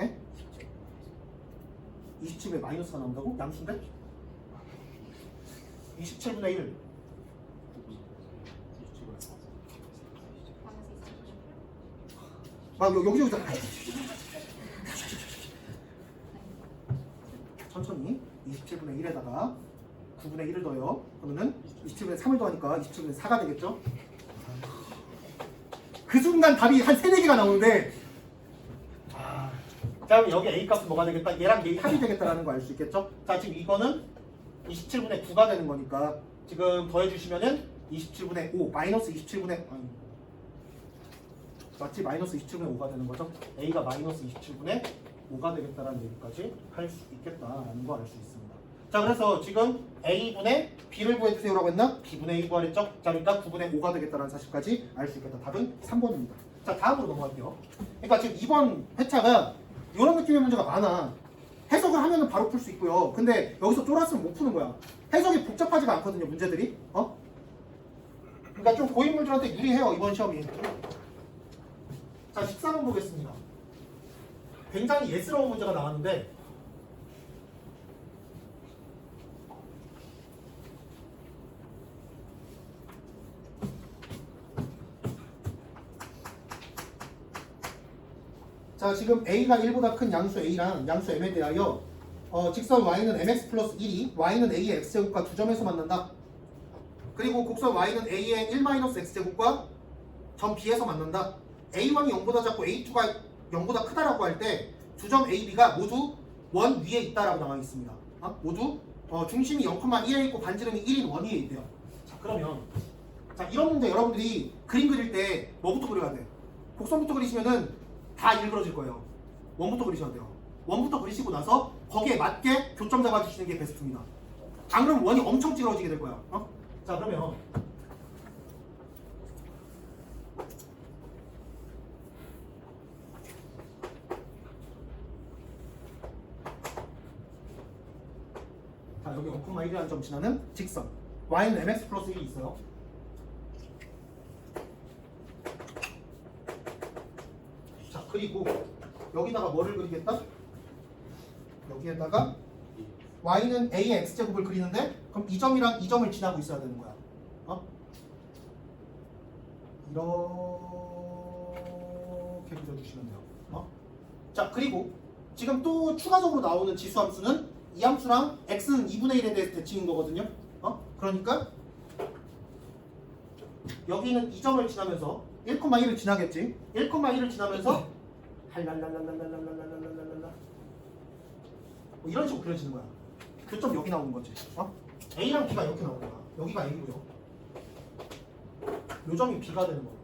[SPEAKER 1] 에? 27에 마이너스가 나온다고? 양수인데? 27분의 1. 여기 천천히 27분의 1에다가 9분의 1을 더해요. 그러면은 27분의 3을 더하니까 27분의 4가 되겠죠? 그 순간 답이 한 3, 4개가 나오는데 자, 그럼 여기 a 값은 뭐가 되겠다? 얘랑 얘 합이 되겠다라는 거 알 수 있겠죠? 자, 지금 이거는 27분의 9가 되는 거니까 지금 더해주시면은 27분의 5 마이너스 27분의 맞지? 마이너스 27분의 5가 되는 거죠? a가 마이너스 27분의 5가 되겠다라는 얘기까지 할 수 있겠다라는 거 알 수 있습니다. 자, 그래서 지금 a분의 b를 구해주세요라고 했나? b분의 a 구하랬죠? 자, 그러니까 9분의 5가 되겠다라는 사실까지 알 수 있겠다. 답은 3번입니다. 자, 다음으로 넘어갈게요. 그러니까 지금 이번 회차가 이런 느낌의 문제가 많아. 해석을 하면은 바로 풀 수 있고요. 근데 여기서 쫄았으면 못 푸는 거야. 해석이 복잡하지가 않거든요, 문제들이. 그러니까 좀 고인물들한테 유리해요, 이번 시험이. 자, 14번 보겠습니다. 굉장히 예스러운 문제가 나왔는데 자, 지금 a가 1보다 큰 양수 a랑 양수 m에 대하여 직선 y는 mx 플러스 1이 y는 a의 x제곱과 두 점에서 만난다. 그리고 곡선 y는 a의 1-x제곱과 점 b에서 만난다. a1이 0보다 작고 a2가 0보다 크다라고 할 때 두 점 a, b가 모두 원 위에 있다라고 나와 있습니다. 모두 중심이 0,1에 있고 반지름이 1인 원 위에 있대요. 자, 그러면 자, 이런 문제 여러분들이 그림 그릴 때 뭐부터 그려야 돼? 곡선부터 그리시면은 다 일그러질 거예요. 원부터 그리셔야 돼요. 원부터 그리시고 나서 거기에 맞게 교점 잡아주시는 게 베스트입니다. 안 그러면 원이 엄청 찌그러지게 될 거야. 자, 그러면 자, 여기 0,1이라는 점 지나는 직선 y는 mx 플러스 1이 있어요. 자, 그리고 여기다가 뭐를 그리겠다? 여기에다가 y는 a의 x제곱을 그리는데 그럼 이 점이랑 이 점을 지나고 있어야 되는 거야. 이렇게 그려주시면 돼요. 자, 그리고 지금 또 추가적으로 나오는 지수 함수는 이 함수랑 x는 2분의 1에 대해서 대칭인 거거든요. 그러니까 여기는 이 점을 지나면서 1,1을 지나겠지. 1,1을 지나면서 할랄랄랄랄랄랄랄랄랄랄라 이런 식으로 그려지는 거야. 교점 여기 나오는 거지. A랑 B가 이렇게 나온 거야. 여기가 A고요. 요 점이 B가 되는 거고.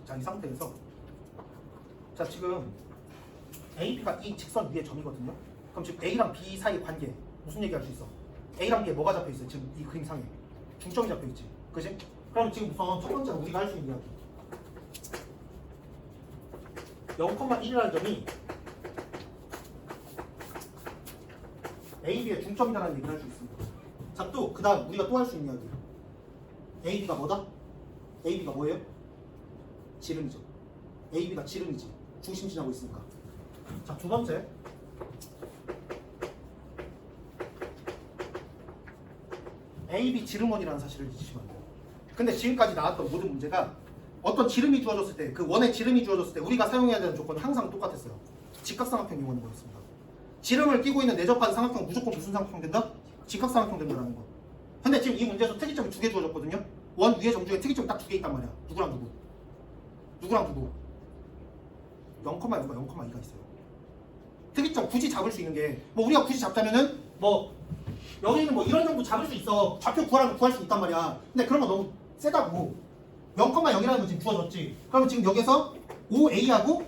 [SPEAKER 1] 자, 이 상태에서 자, 지금 A, B가 이 직선 위에 점이거든요. 그럼 지금 A랑 B 사이 관계 무슨 얘기할 수 있어? A랑 B에 뭐가 잡혀 있어요? 지금 이 그림상에 중점이 잡혀 있지. 그지? 그럼 지금 우선 첫 번째로 우리가 할 수 있는 이야기 0,1이라는 점이 A, B의 중점이라는 얘기를 할 수 있습니다. 자, 또 그 다음 우리가 또 할 수 있는 이야기 A, B가 뭐다? A, B가 뭐예요? 지름이죠. A, B가 지름이지. 중심 지나고 있으니까. 자, 두 번째 A, B 지름원이라는 사실을 잊으시면 안 돼요. 근데 지금까지 나왔던 모든 문제가 어떤 지름이 주어졌을 때, 그 원의 지름이 주어졌을 때 우리가 사용해야 되는 조건은 항상 똑같았어요. 직각삼각형 이용하는 거였습니다. 지름을 끼고 있는 내접한 삼각형 무조건 무슨 삼각형 된다? 직각삼각형 된다라는 거. 근데 지금 이 문제에서 특이점이 두 개 주어졌거든요. 원 위의 점 중에 특이점이 딱 두 개 있단 말이야. 누구랑 누구? 누구랑 누구? 0,0과 0,2가 있어요. 특이점 굳이 잡을 수 있는 게 뭐 우리가 굳이 잡자면은 뭐 여기는 뭐 이런 정도 잡을 수 있어. 좌표 구하라면 구할 수 있단 말이야. 근데 그런 거 너무 세다고. 0,0이라는 거 지금 주어졌지. 그러면 지금 여기서 OA하고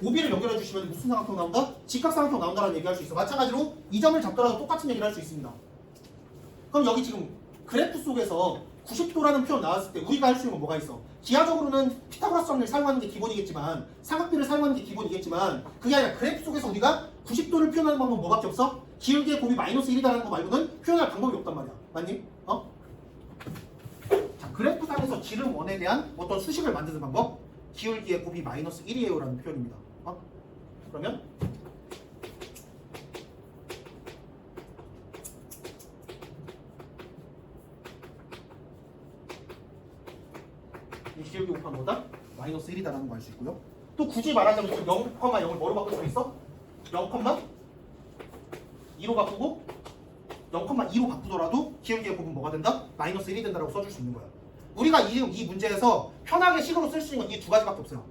[SPEAKER 1] OB를 연결해 주시면 무슨 삼각형 나온다? 직각삼각형 나온다라는 얘기할 수 있어. 마찬가지로 이 점을 잡더라도 똑같은 얘기를 할 수 있습니다. 그럼 여기 지금 그래프 속에서 90도라는 표현 나왔을 때 우리가 할 수 있는 건 뭐가 있어? 기하적으로는 피타고라스 정리를 사용하는 게 기본이겠지만 삼각비를 사용하는 게 기본이겠지만 그게 아니라 그래프 속에서 우리가 90도를 표현하는 방법은 뭐밖에 없어? 기울기의 곱이 마이너스 1이라는 거 말고는 표현할 방법이 없단 말이야. 맞니? 자, 그래프상에서 지름 원에 대한 어떤 수식을 만드는 방법 기울기의 곱이 마이너스 1이에요 라는 표현입니다. 그러면 이 기울기 곱하면 뭐다? 마이너스 1이다라는 거 알 수 있고요. 또 굳이 말하자면 지금 0,0을 뭐로 바꿀 수 있어? 0,2로 바꾸고 0,2로 바꾸더라도 기울기의 곱은 뭐가 된다? 마이너스 1이 된다라고 써줄 수 있는 거야. 우리가 이 문제에서 편하게 식으로 쓸 수 있는 건 이 두 가지밖에 없어요.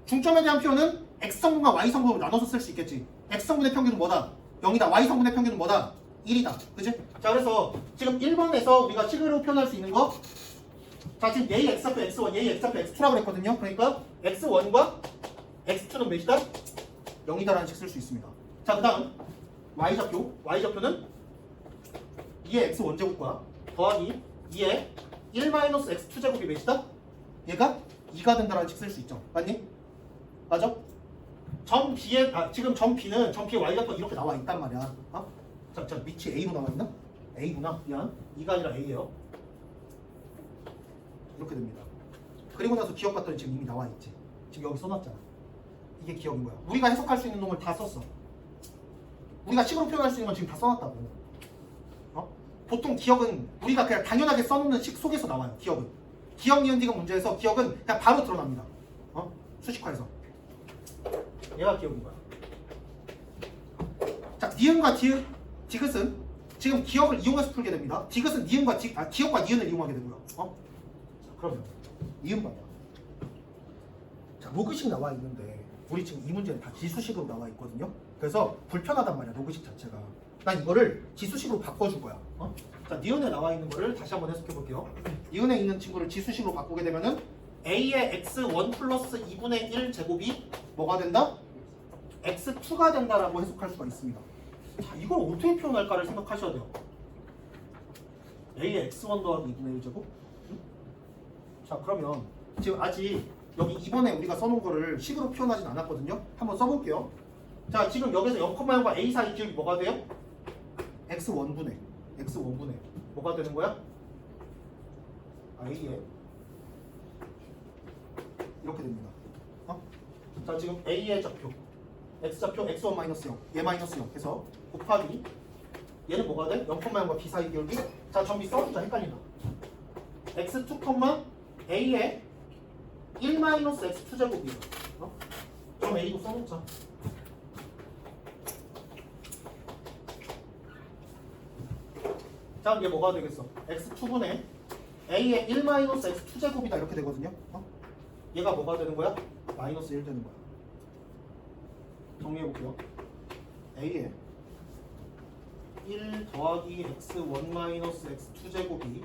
[SPEAKER 1] 중점에 대한 표현은 X성분과 Y성분으로 나눠서 쓸 수 있겠지. X성분의 평균은 뭐다? 0이다. Y성분의 평균은 뭐다? 1이다. 그치? 자, 그래서 지금 1번에서 우리가 식으로 표현할 수 있는 거 자, 지금 얘의 X좌표 X1, 얘의 X좌표 X2라고 그랬거든요. 그러니까 X1과 X2는 몇이다? 0이다라는 식 쓸 수 있습니다. 자, 그 다음 Y좌표는 2의 X1제곱과 더하기 2의 1-X2제곱이 몇이다? 얘가 2가 된다라는 식 쓸 수 있죠. 맞니? 맞아? 점 B의 지금 점 B는 점 B의 Y좌표가 이렇게 나와 있단 말이야. 자, 밑이 A로 나와 있나? A구나. 미안. 2가 아니라 A예요. 이렇게 됩니다. 그리고 나서 기억 봤더니 지금 이미 나와 있지. 지금 여기 써놨잖아. 이게 기억인 거야. 우리가 해석할 수 있는 놈을 다 썼어. 우리가 식으로 표현할 수 있는 건 지금 다 써놨다고. 보통 기억은 우리가 그냥 당연하게 써놓는 식 속에서 나와요. 기억은. 기억, 니은, 디귿 문제에서 기억은 그냥 바로 드러납니다. 수식화에서. 얘가 기억인 거야. 자, 니은과 디귿은 지금 기억을 이용해서 풀게 됩니다. 디귿은 기억과 니은을 이용하게 되고요. 자, 그러면 니은 봐요. 자, 로그식 나와 있는데 우리 지금 이 문제는 다 지수식으로 나와 있거든요. 그래서 불편하단 말이야, 로그식 자체가. 난 이거를 지수식으로 바꿔줄 거야. 자, 니은에 나와 있는 거를 다시 한번 해석해 볼게요. 니은에 있는 친구를 지수식으로 바꾸게 되면은 A의 X1 플러스 2분의 1 제곱이 뭐가 된다? X2가 된다라고 해석할 수가 있습니다. 자, 이걸 어떻게 표현할까를 생각하셔야 돼요. A의 X1 더하기 2분의 1 제곱? 자, 그러면 지금 아직 여기 2번에 우리가 써놓은 거를 식으로 표현하진 않았거든요. 한번 써볼게요. 자, 지금 여기서 0,0과 A 사이 기울기 뭐가 돼요? X1분의 뭐가 되는 거야? A에 이렇게 됩니다. 자, 지금 A의 좌표 X좌표 X1 마이너스 0, 얘 마이너스 0 해서 곱하기 얘는 뭐가 돼? 0,0과 B 사이 기울기. 자, 전비 써주자. 헷갈린다. X2, A의 1-X2 제곱이에요. 그럼 A도 써놓자. 자, 이게 뭐가 되겠어? X2분의 A의 1-X2 제곱이다 이렇게 되거든요. 얘가 뭐가 되는 거야? 마이너스 1 되는 거야. 정리해 볼게요. A에 1 더하기 x1 마이너스 x2 제곱이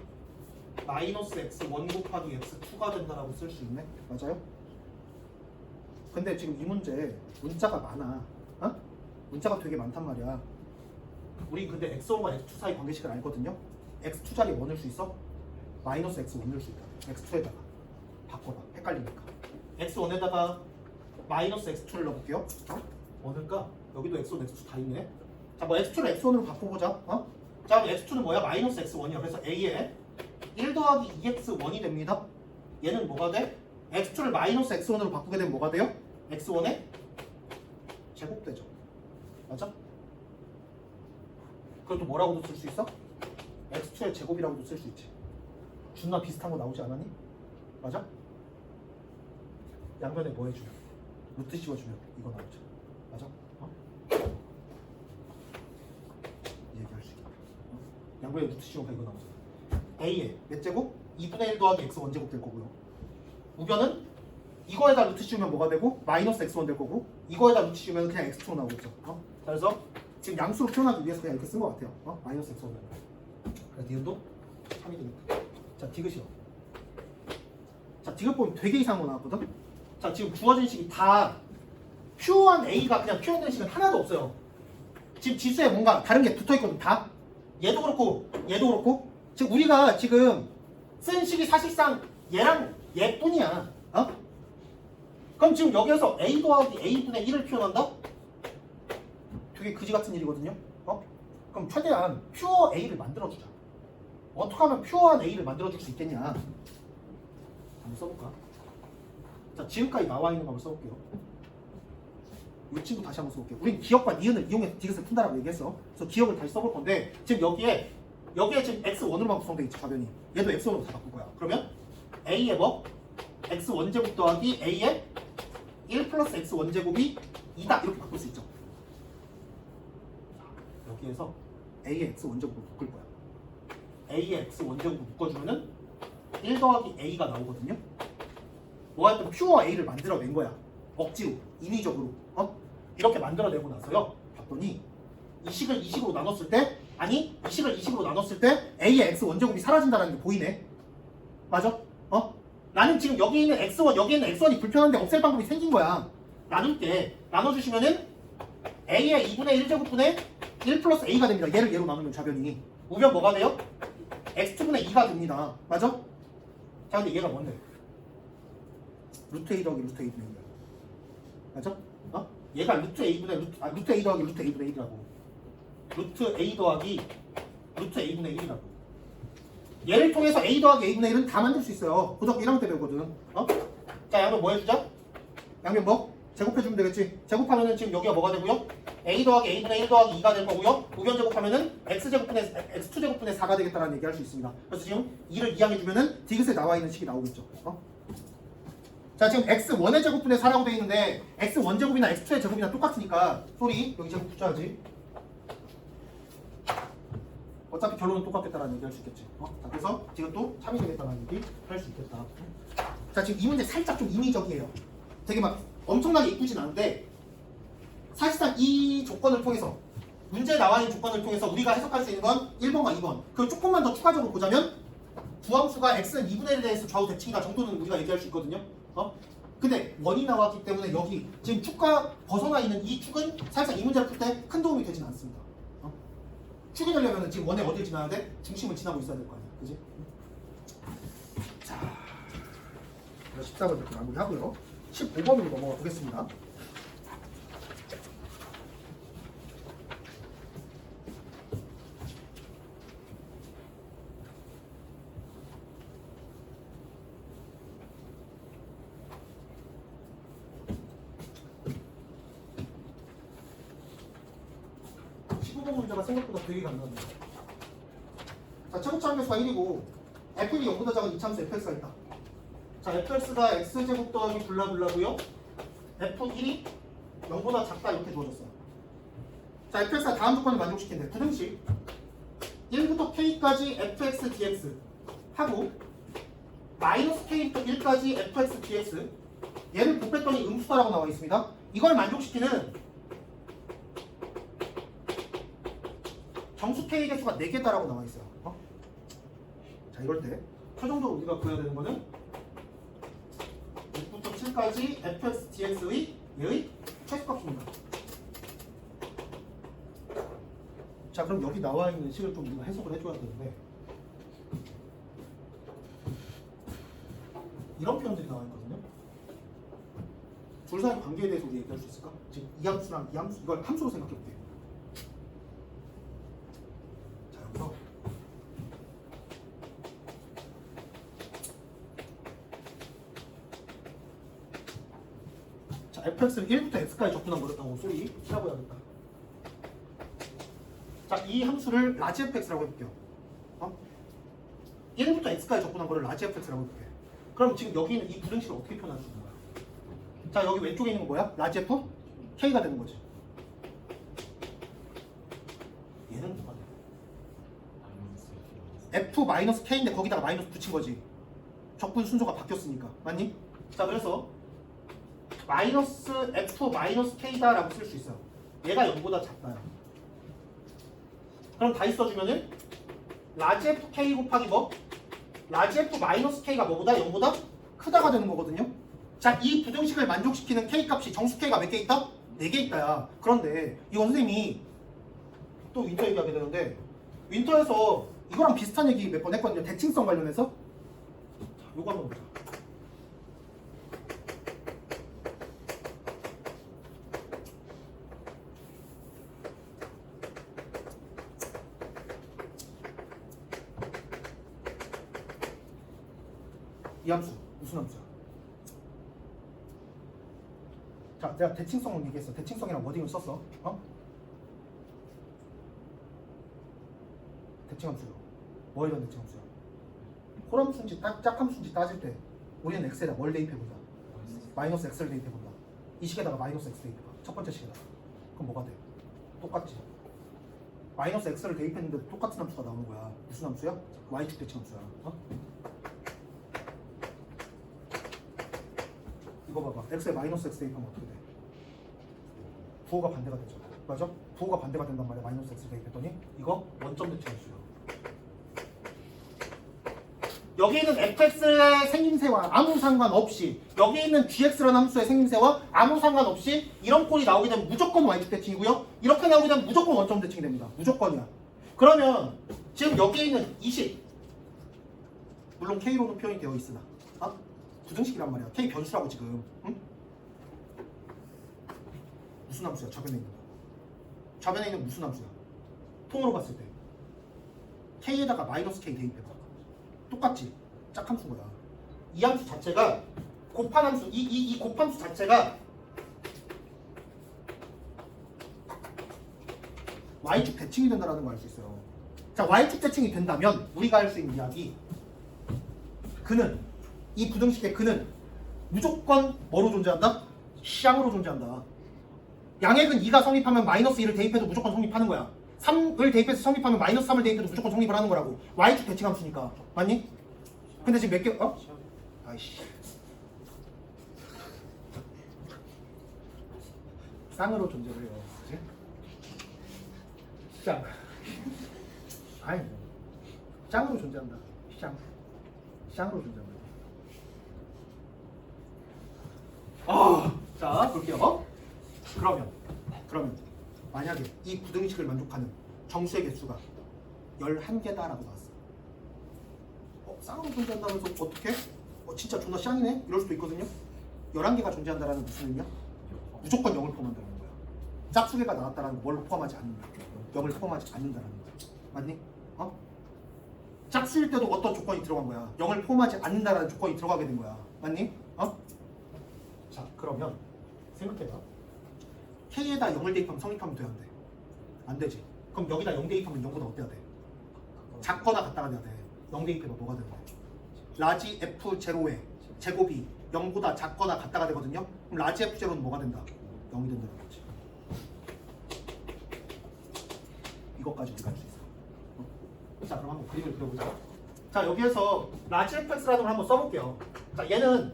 [SPEAKER 1] 마이너스 x1 곱하기 x2가 된다라고 쓸 수 있네. 맞아요? 근데 지금 이 문제 문자가 많아. 어? 문자가 되게 많단 말이야. 우리 근데 x1과 x2 사이 관계식을 알거든요. x2 자리에 뭐 넣을 수 있어? 마이너스 x1 넣을 수 있다. x2에다가 바꿔봐. 헷갈리니까. x1에다가 마이너스 x2를 넣어볼게요. 뭐 넣을까? 여기도 x1, x2 다 있네. 자, 뭐 x2를 x1으로 바꿔보자. 어? 자, 그럼 x2는 뭐야? 마이너스 x1이야. 그래서 a에 1 더하기 2x1이 됩니다. 얘는 뭐가 돼? x2를 마이너스 x1으로 바꾸게 되면 뭐가 돼요? x1의 제곱되죠. 맞아? 그것도 뭐라고도 쓸 수 있어? x2의 제곱이라고도 쓸 수 있지. 준나 비슷한 거 나오지 않았니? 맞아? 양변에 뭐 해주면? 루트 씌워주면 이거 나오죠. 맞아? 어? 얘기할 수 있다. 어? 양변에 루트 씌우면 이거 나오잖아. a에 몇 제곱? 2분의 1 더하기 x 1제곱 될 거고요. 우변은 이거에다 루트 씌우면 뭐가 되고? 마이너스 x1 될 거고, 이거에다 루트 씌우면 그냥 x2 나오겠죠. 어? 그래서 지금 양수로 표현하기 위해서 그냥 이렇게 쓴 것 같아요. 어? 마이너스 x1. 그래서 니은도 3이 되니까. 자, 디귿이요. 자, 디귿 보면 되게 이상한 거 나왔거든? 자, 지금 주어진 식이 다 퓨어한 a가 그냥 표현된 식은 하나도 없어요. 지금 지수에 뭔가 다른 게 붙어있거든, 다. 얘도 그렇고, 얘도 그렇고. 지금 우리가 지금 쓴 식이 사실상 얘랑 얘뿐이야. 어? 그럼 지금 여기에서 a 더하기 a분의 1을 표현한다? 되게 그지 같은 일이거든요. 어? 그럼 최대한 퓨어 a를 만들어주자. 어떻게 하면 퓨어한 a를 만들어줄 수 있겠냐? 한번 써볼까? 자, 지금까지 나와 있는 거 한번 써볼게요. 이 친구 다시 한번 써볼게요. 우린 기억과 니은을 이용해서 디귿을 푼다라고 얘기했어. 그래서 기억을 다시 써볼 건데, 지금 여기에 지금 x1으로만 구성되어 있지, 좌변이. 얘도 x1으로 다 바꿀 거야. 그러면 a의 뭐? x1제곱 더하기 a의 1 플러스 x1제곱이 2다. 이렇게 바꿀 수 있죠. 여기에서 a의 x1제곱을 묶을 거야. a의 x1제곱을 묶어주면은 1 더하기 a가 나오거든요. 뭐 하여튼 퓨어 a를 만들어낸 거야. 억지로, 인위적으로. 어? 이렇게 만들어내고 나서요. 봤더니 이 식을 이 식으로 나눴을 때, 아니 이 식을 이 식으로 나눴을 때 a의 x1제곱이 사라진다는 게 보이네. 맞아? 어? 나는 지금 여기 있는 x1, 여기 있는 x1이 불편한데 없앨 방법이 생긴 거야. 나눌 때 나눠주시면은 a의 2분의 1제곱분의 1 플러스 a가 됩니다. 얘를 얘로 나누면 좌변이. 우변 뭐가 돼요? x2분의 2가 됩니다. 맞아? 자, 근데 얘가 뭔데? 루트 a 더하기 루트 a분의 1이야. 맞아? 어? 얘가 루트 a분의 루트 a 더하기 루트 a분의 1이라고. 루트 a 더하기 루트 a분의 1이라고. 얘를 통해서 a 더하기 a분의 1은 다 만들 수 있어요. 고등학교 1학년 때 배우거든. 어? 자, 양변 뭐 해주자? 양변 뭐? 제곱해주면 되겠지. 제곱하면은 지금 여기가 뭐가 되고요? a 더하기 a분의 1 더하기 2가 될 거고요. 우변 제곱하면은 x제곱분의 x2제곱분의 4가 되겠다라는 얘기할 수 있습니다. 그래서 지금 2를 이항해주면은 디귿에 나와 있는 식이 나오겠죠. 어? 자, 지금 x1의 제곱분의 4라고 되어 있는데 x1 제곱이나 x2의 제곱이나 똑같으니까 소리 여기 제곱 붙여야지. 어차피 결론은 똑같겠다라는 얘기 할 수 있겠지. 자, 그래서 지금 또 참이 되겠다라는 얘기 할 수 있겠다. 자, 지금 이 문제 살짝 좀 인위적이에요. 되게 막 엄청나게 이쁘진 않은데 사실상 이 조건을 통해서, 문제에 나와 있는 조건을 통해서 우리가 해석할 수 있는 건 1번과 2번. 그걸 조금만 더 추가적으로 보자면 구함수가 x는 2분의 1에 대해서 좌우 대칭이다 정도는 우리가 얘기할 수 있거든요. 근데 원이 나왔기 때문에 여기 지금 축과 벗어나 있는 이 축은 사실상 이 문제를 풀 때 큰 도움이 되진 않습니다. 축이 되려면 지금 원에 어딜 지나야 돼? 중심을 지나고 있어야 될 거 아니야. 그지? 자, 14번 이렇게 마무리하고요. 15번으로 넘어가 보겠습니다. 문제가 생각보다 되게 간단합니다. 자, 최고차 함수가 1이고 f이 0보다 작은 이차함수 fx가 있다. 자, fx가 x제곱 더하기 블라블라고요. f1이 0보다 작다 이렇게 주어졌어요. 자, fx가 다음 조건을 만족시킨대. 부등식 1부터 k까지 fx dx 하고 마이너스 k부터 1까지 fx dx, 얘를 곱했더니 음수다라고 나와 있습니다. 이걸 만족시키는 정수 K 개수가 4개다라고 나와 있어요. 자, 이럴 때 최종적으로 우리가 구해야 되는 거는 6부터 7까지 fx, dx의 얘의 최소값입니다. 자, 그럼 여기 나와 있는 식을 좀 우리가 해석을 해줘야 되는데 이런 표현들이 나와 있거든요. 둘 사이 관계에 대해서 우리 얘기할 수 있을까? 지금 이 함수랑 이 함수, 이걸 함수로 생각해 볼게요. 자, 여기서 자, fx를 1부터 x까지 접근한 거였다고 소리 치라고 해야겠다. 자, 이 함수를 라지 fx라고 해볼게요. 1부터 x까지 접근한 거를 라지 fx라고 해볼게요. 그럼 지금 여기 있는 이 부등식을 어떻게 표현할 수 있는 거야? 자, 여기 왼쪽에 있는 건 뭐야? 라지 f k가 되는 거지. 얘는 뭐가 돼? f 마이너스 k인데 거기다가 마이너스 붙인 거지. 적분 순서가 바뀌었으니까. 맞니? 자, 그래서 마이너스 f 마이너스 k다라고 쓸 수 있어요. 얘가 0보다 작다요. 그럼 다시 써주면은 라지 f k 곱하기 뭐? 라지 f 마이너스 k가 뭐보다 0보다 크다가 되는 거거든요. 자, 이 부등식을 만족시키는 k 값이 정수 k가 몇 개 있다? 4개 있다야. 그런데 이거 선생님이 또 윈터 얘기하게 되는데 윈터에서 이거랑 비슷한 얘기 몇 번 했거든요. 대칭성 관련해서. 자, 요거 한번 보자. 이 함수 무슨 함수야? 자, 내가 대칭성을 얘기했어. 대칭성이랑 워딩을 썼어. 대칭함수요. 뭐에 대한 대칭함수야? 홀함수인지 짝함수인지 따질 때 우리는 x에다 뭘 대입해본다? 마이너스 x를 대입해본다. 이 식에다가 마이너스 x 대입해봐. 첫 번째 식에다가. 그럼 뭐가 돼? 똑같지. 마이너스 x를 대입했는데 똑같은 함수가 나오는 거야. 무슨 함수야? y축 대칭함수야. 이거 봐봐. x에 마이너스 x 대입하면 어떻게 돼? 부호가 반대가 되죠. 맞아? 부호가 반대가 된단 말이야. 마이너스 x 대입했더니 이거 원점 대칭함수야. 여기 있는 fx의 생김새와 아무 상관없이 여기 있는 gx라는 함수의 생김새와 아무 상관없이 이런 꼴이 나오게 되면 무조건 y축 대칭이고요. 이렇게 나오게 되면 무조건 원점 대칭이 됩니다. 무조건이야. 그러면 지금 여기에 있는 이 식 물론 k로는 표현이 되어 있으나 부등식이란 말이야. k 변수라고 지금. 응? 무슨 함수야? 좌변에 있는 거. 좌변에 있는 무슨 함수야? 통으로 봤을 때 k에다가 마이너스 k 대입해봐. 똑같지? 짝함수인 거야. 이 함수 자체가 곱한 함수, 이 곱함수 자체가 y축 대칭이 된다는 걸 알 수 있어요. 자, y축 대칭이 된다면 우리가 할 수 있는 이야기, 그는, 이 부등식의 그는 무조건 뭐로 존재한다? 시항으로 존재한다. 양액은 2가 성립하면 마이너스 1을 대입해도 무조건 성립하는 거야. 3을 대입해서 성립하면 마이너스 3을 대입해도 무조건 성립을 하는 거라고. y축 대칭함수니까. 맞니? 근데 지금 몇 개? 아이씨. 쌍으로 존재를 해요. 그치? 쌍. 아니, 쌍으로 존재한다. 쌍으로 존재한다. 자, 볼게요. 그러면 만약에 이 부등식을 만족하는 정수의 개수가 11개다라고 나왔어. 쌍으로 존재한다면서 어떻게? 진짜 존나 쌍이네? 이럴 수도 있거든요. 11개가 존재한다라는 무슨 의미야? 무조건 0을 포함한다는 거야. 짝수개가 나왔다라는 거 뭘 포함하지 않는다. 0을 포함하지 않는다라는 거야. 맞니? 짝수일 때도 어떤 조건이 들어간 거야. 0을 포함하지 않는다라는 조건이 들어가게 된 거야. 맞니? 자, 그러면 생각해봐. K에다 0을 대입하면 성립하면 돼, 안 돼? 안 되지. 그럼 여기다 0 대입하면 0보다 어때야 돼? 작거나 같다가 돼야 돼. 0 대입해봐. 뭐가 되는 거야? 라지 F0의 제곱이 0보다 작거나 같다가 되거든요. 그럼 라지 F0는 뭐가 된다? 0이 된다는 거지. 이것까지 우리가 할 수 있어. 자, 그럼 한번 그림을 그려보자. 자, 여기에서 라지 fx라는 걸 한번 써볼게요. 자, 얘는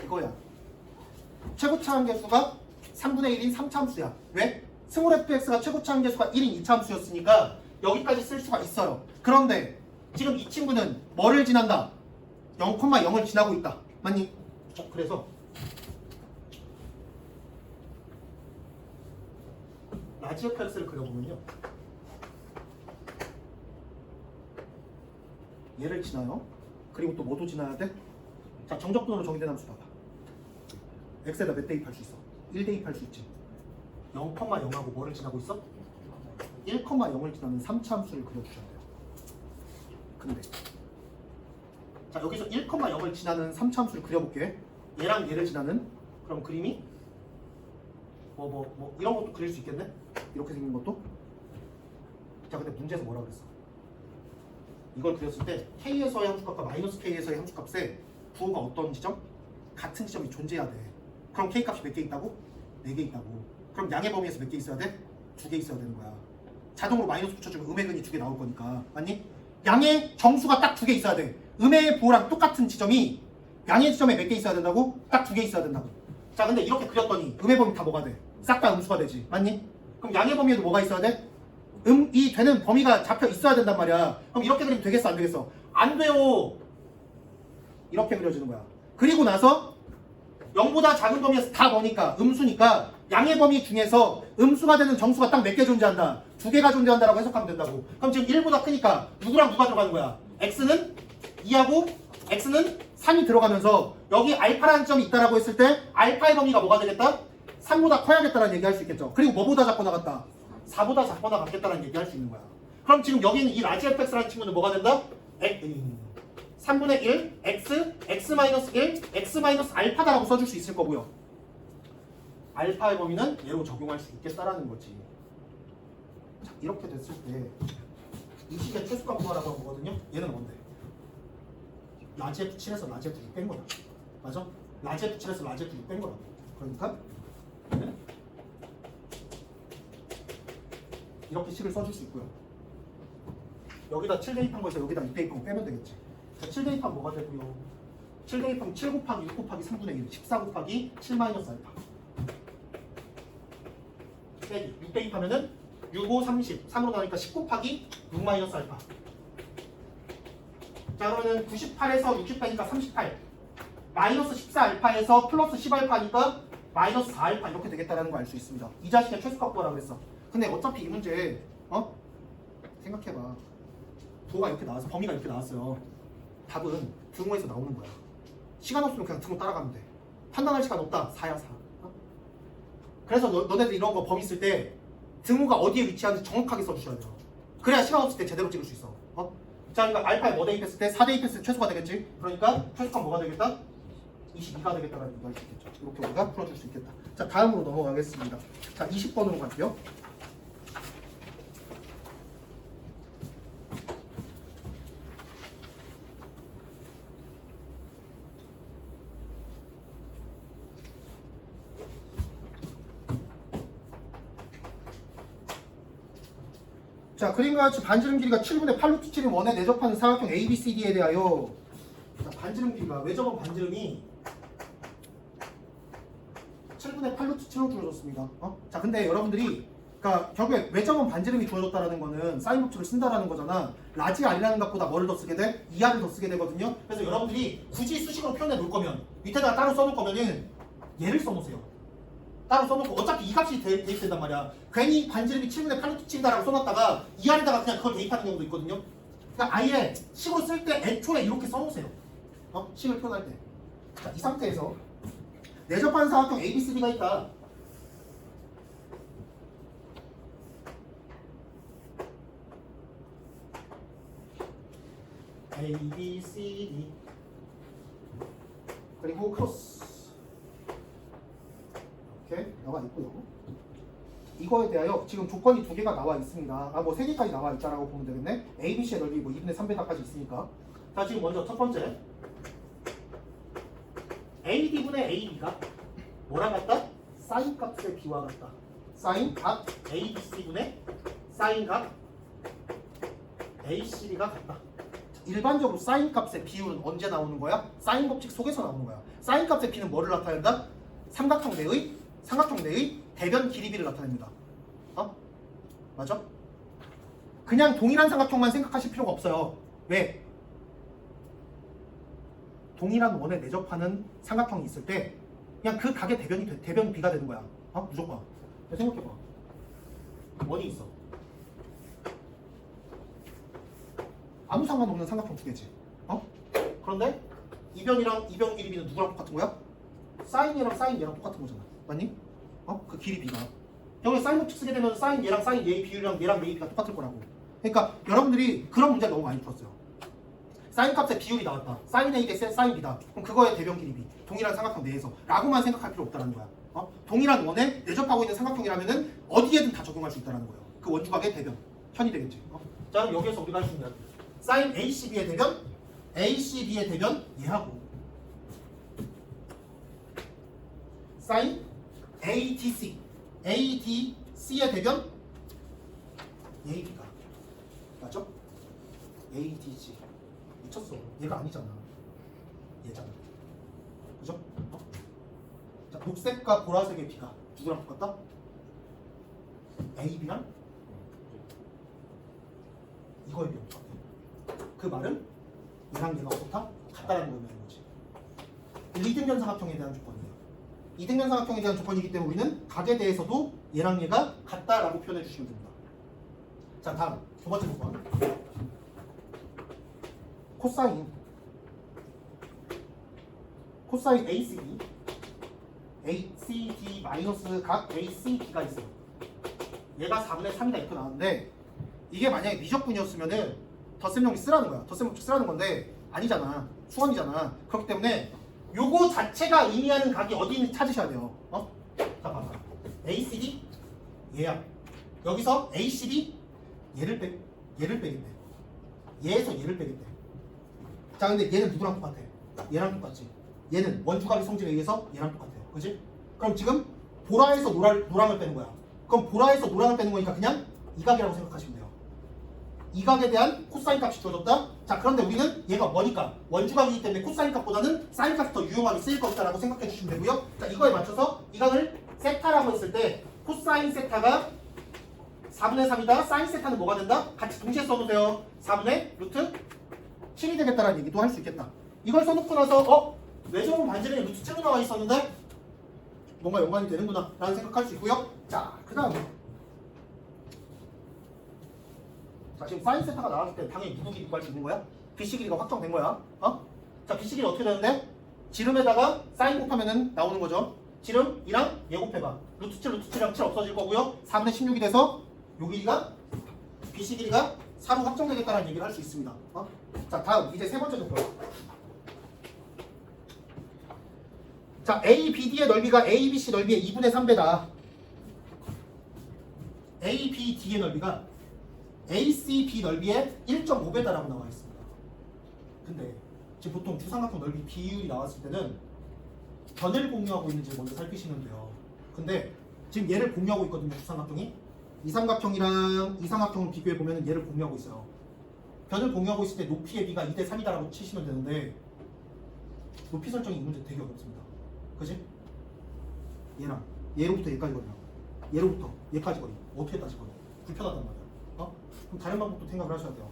[SPEAKER 1] 이거야. 최고차항 개수가 3분의 1인 3차함수야. 왜? 스몰 fx가 최고차 함계수가 1인 2차 함수였으니까 여기까지 쓸 수가 있어요. 그런데 지금 이 친구는 뭐를 지난다? 0,0을 지나고 있다. 맞니? 그래서 라지 fx를 그려보면요. 얘를 지나요. 그리고 또 뭐도 지나야 돼? 자, 정적분으로 정의된 함수 봐봐. x에다 몇 대입할 수 있어? 1 대입할 수 있지. 0,0하고 뭐를 지나고 있어? 1,0을 지나는 3차 함수를 그려주셔야 돼요. 근데 자, 여기서 1,0을 지나는 3차 함수를 그려볼게. 얘랑 얘를 지나는 그럼 그림이 뭐 이런 것도 그릴 수 있겠네? 이렇게 생긴 것도? 자, 근데 문제에서 뭐라 그랬어? 이걸 그렸을 때 k에서의 함수값과 마이너스 k에서의 함수값에 부호가 어떤 지점? 같은 지점이 존재해야 돼. 그럼 k 값이 몇 개 있다고? 4개 있다고. 그럼 양의 범위에서 몇 개 있어야 돼? 2개 있어야 되는 거야. 자동으로 마이너스 붙여주면 음의 근이 2개 나올 거니까. 맞니? 양의 정수가 딱 2개 있어야 돼. 음의 부호랑 똑같은 지점이 양의 지점에 몇 개 있어야 된다고? 딱 2개 있어야 된다고. 자, 근데 이렇게 그렸더니 음의 범위 다 뭐가 돼? 싹 다 음수가 되지. 맞니? 그럼 양의 범위에도 뭐가 있어야 돼? 이 되는 범위가 잡혀 있어야 된단 말이야. 그럼 이렇게 그리면 되겠어, 안 되겠어? 안 돼요. 이렇게 그려지는 거야. 그리고 나서 0보다 작은 범위에서 다 뭐니까? 음수니까 양의 범위 중에서 음수가 되는 정수가 딱 몇 개 존재한다? 2개가 존재한다라고 해석하면 된다고. 그럼 지금 1보다 크니까 누구랑 누가 들어가는 거야? x는 2하고 x는 3이 들어가면서 여기 알파라는 점이 있다라고 했을 때 알파의 범위가 뭐가 되겠다? 3보다 커야겠다라는 얘기 할 수 있겠죠. 그리고 뭐보다 작거나 같다? 4보다 작거나 같겠다라는 얘기 할 수 있는 거야. 그럼 지금 여기 있는 이 라지 fx라는 친구는 뭐가 된다? 3분의 1, x-1, x-알파다라고 써줄 수 있을 거고요. 알파의 범위는 얘로 적용할 수 있겠다라는 거지. 자, 이렇게 됐을 때 이 식의 최소값 구하라고 한 거거든요. 얘는 뭔데? 라지 f7에서 라지 f6 뺀 거다. 맞아? 라지 f7에서 라지 f6 뺀 거다. 그러니까 얘는 이렇게 식을 써줄 수 있고요. 여기다 7 대입한 거에서 여기다 2 대입한 거 빼면 되겠지. 자, 7 대입하면 뭐가 되고요? 7 대입하면 7 곱하기 6 곱하기 3분의 1, 14 곱하기 7 마이너스 알파. 빼기 6 대입하면은 6, 5, 30, 3으로 나오니까 10 곱하기 6 마이너스 알파. 자, 그러면 98에서 60 빼니까 38. 마이너스 14 알파에서 플러스 10 알파니까 마이너스 4 알파 이렇게 되겠다라는 거 알 수 있습니다. 이 자식의 최소값 구하라고 했어. 근데 어차피 이 문제 생각해봐. 부호가 이렇게 나와서 범위가 이렇게 나왔어요. 답은 등호에서 나오는 거야. 시간 없으면 그냥 등호 따라가면 돼. 판단할 시간 없다. 4야 4. 그래서 너네들 이런 거 범위 쓸 때 등호가 어디에 위치하는지 정확하게 써주셔야 돼요. 그래야 시간 없을 때 제대로 찍을 수 있어. 자, 그러니까 알파에 뭐 대입했을 때 4 대입했을 때 최소가 되겠지. 그러니까 최소값 뭐가 되겠다? 22가 되겠다라는 얘기 할 수 있겠죠. 이렇게 우리가 풀어줄 수 있겠다. 자, 다음으로 넘어가겠습니다. 자, 20번으로 갈게요. 자, 그림과 같이 반지름 길이가 7분의 8루트 7인 원에 내접하는 사각형 ABCD에 대하여 자, 반지름 길이가 외접은 반지름이 7분의 8루트 7로 주어졌습니다. 자, 근데 여러분들이 그러니까 결국에 외접은 반지름이 주어졌다라는 거는 사인 법칙을 쓴다라는 거잖아. 라지 R이라는 값보다 뭐를 더 쓰게 돼? 2R을 더 쓰게 되거든요. 그래서 여러분들이 굳이 수식으로 표현해 놓을 거면 밑에다가 따로 써놓을 거면은 얘를 써놓으세요. 따로 써놓고 어차피 이 값이 대입된단 말이야. 괜히 반지름이 7분의 8루트 7이다라고 써놨다가 2R에다가 그냥 그걸 대입하는 경우도 있거든요. 그러니까 아예 식으로 쓸 때 애초에 이렇게 써놓으세요. 식을 표현할 때. 자, 이 상태에서 내접하는 사각형 ABCD가 있다. ABCD 그리고 크로스 이렇게 나와 있고요. 이거에 대하여 지금 조건이 2개가 나와 있습니다. 뭐 3개까지 나와 있다라고 보면 되겠네. ABC의 넓이 뭐 2분의 3배다까지 있으니까. 자, 지금 먼저 첫 번째 AD분의 AB가 뭐랑 같다? 사인 값의 비와 같다. 사인 값 ABC분의 사인 값 ACD가 같다. 일반적으로 사인 값의 비율은 언제 나오는 거야? 사인 법칙 속에서 나오는 거야. 사인 값의 비는 뭐를 나타낸다? 삼각형 내의 대변 길이비를 나타냅니다. 맞아? 그냥 동일한 삼각형만 생각하실 필요가 없어요. 왜? 동일한 원에 내접하는 삼각형이 있을 때 그냥 그 각의 대변이 B가 되는 거야. 무조건. 생각해봐. 원이 있어. 아무 상관없는 삼각형 두 개지. 그런데 이변이랑 이변 길이 B는 누구랑 똑같은 거야? 사인 얘랑 똑같은 거잖아. 맞니? 그 길이 B가. 여기 사인 법칙 쓰게 되면 사인 얘랑 사인 얘의 비율이랑 얘랑 얘의 B가 똑같을 거라고. 그러니까 여러분들이 그런 문제 너무 많이 풀었어요. 사인 값의 비율이 나왔다. 사인 A 대 사인 B다. 그럼 그거의 대변 길이 B. 동일한 삼각형 내에서 라고만 생각할 필요 없다는 거야. 동일한 원에 내접하고 있는 삼각형이라면은 어디에든 다 적용할 수 있다는 거예요. 그 원주각의 대변. 현이 되겠지. 자, 그럼 여기에서 우리가 할 수 있는 사인 ACB의 대변, ACB의 대변 얘하고 사인 ADC, ADC의 대변 AB가 맞죠? ADC 미쳤어. 얘가 아니잖아. 얘잖아. 그죠? 자, 녹색과 보라색의 B가 누구랑 똑같다? AB랑 이거에 비하면 똑같아. 그 말은 얘랑 얘가 어떻다? 같다라는 걸 의미하는 거지. 이등변 삼각형에 대한 조건이에요. 이등변 삼각형에 대한 조건이기 때문에 우리는 각에 대해서도 얘랑 얘가 같다라고 표현해 주시면 됩니다. 자, 다음 두 번째 조건. 코사인 ACD ACD 마이너스 각 ACD가 있어요. 얘가 4분의 3이다 이렇게 나왔는데 이게 만약에 미적분이었으면은 덧셈용이 쓰라는 거야. 덧셈 쓰라는 건데 아니잖아. 수원이잖아. 그렇기 때문에 요거 자체가 의미하는 각이 어디 있는지 찾으셔야 돼요. 자, 봐봐. ACD 얘야. 여기서 ACD 얘를 빼겠대. 얘에서 얘를 빼겠대. 자, 근데 얘는 누구랑 똑같아? 얘랑 똑같지. 얘는 원주각의 성질에 의해서 얘랑 똑같아요. 그지? 그럼 지금 보라에서 노랑을 빼는 거야. 그럼 보라에서 노랑을 빼는 거니까 그냥 이 각이라고 생각하시면 돼요. 이 각에 대한 코사인 값이 주어졌다. 자, 그런데 우리는 얘가 뭐니까? 원주각이기 때문에 코사인 값보다는 사인 값이 더 유용하게 쓰일 것이다라고 생각해 주시면 되고요. 자, 이거에 맞춰서 이 각을 세타라고 했을 때 코사인 세타가 4분의 3이다. 사인 세타는 뭐가 된다? 같이 동시에 써놓으세요. 4분의 루트 7이 되겠다라는 얘기도 할 수 있겠다. 이걸 써놓고 나서 외접은 반지름이 루트 7로 나와 있었는데 뭔가 연관이 되는구나 라는 생각할 수 있고요. 자, 그 다음에 자, 지금 사인 세타가 나왔을 때 당연히 누구 길이 구할 수 있는 거야? BC 길이가 확정된 거야. 자, BC 길이 어떻게 되는데? 지름에다가 사인 곱하면은 나오는 거죠. 지름 2랑 얘 곱해봐. 루트 7, 루트 7이랑 7 없어질 거고요. 4분의 16이 돼서 요 길이가 BC 길이가 4로 확정되겠다는 얘기를 할 수 있습니다. 자, 다음 이제 세 번째 조건. 자, ABD의 넓이가 ABC 넓이의 2분의 3배다. ABD의 넓이가 ACB 넓이의 1.5배다라고 나와 있습니다. 근데 지금 보통 주삼각형 넓이 비율이 나왔을 때는 변을 공유하고 있는지 먼저 살피시면 돼요. 근데 지금 얘를 공유하고 있거든요. 주삼각형이. 이 삼각형이랑 이 삼각형을 비교해 보면 얘를 공유하고 있어요. 변을 공유하고 있을 때 높이의 비가 2대 3이다라고 치시면 되는데 높이 설정이 이 문제 되게 어렵습니다. 그지? 얘랑 얘로부터 얘까지 거리랑 얘로부터 얘까지 거리 어떻게 따질 거냐? 불편하단 말이야. 그럼 다른 방법도 생각을 하셔야 돼요.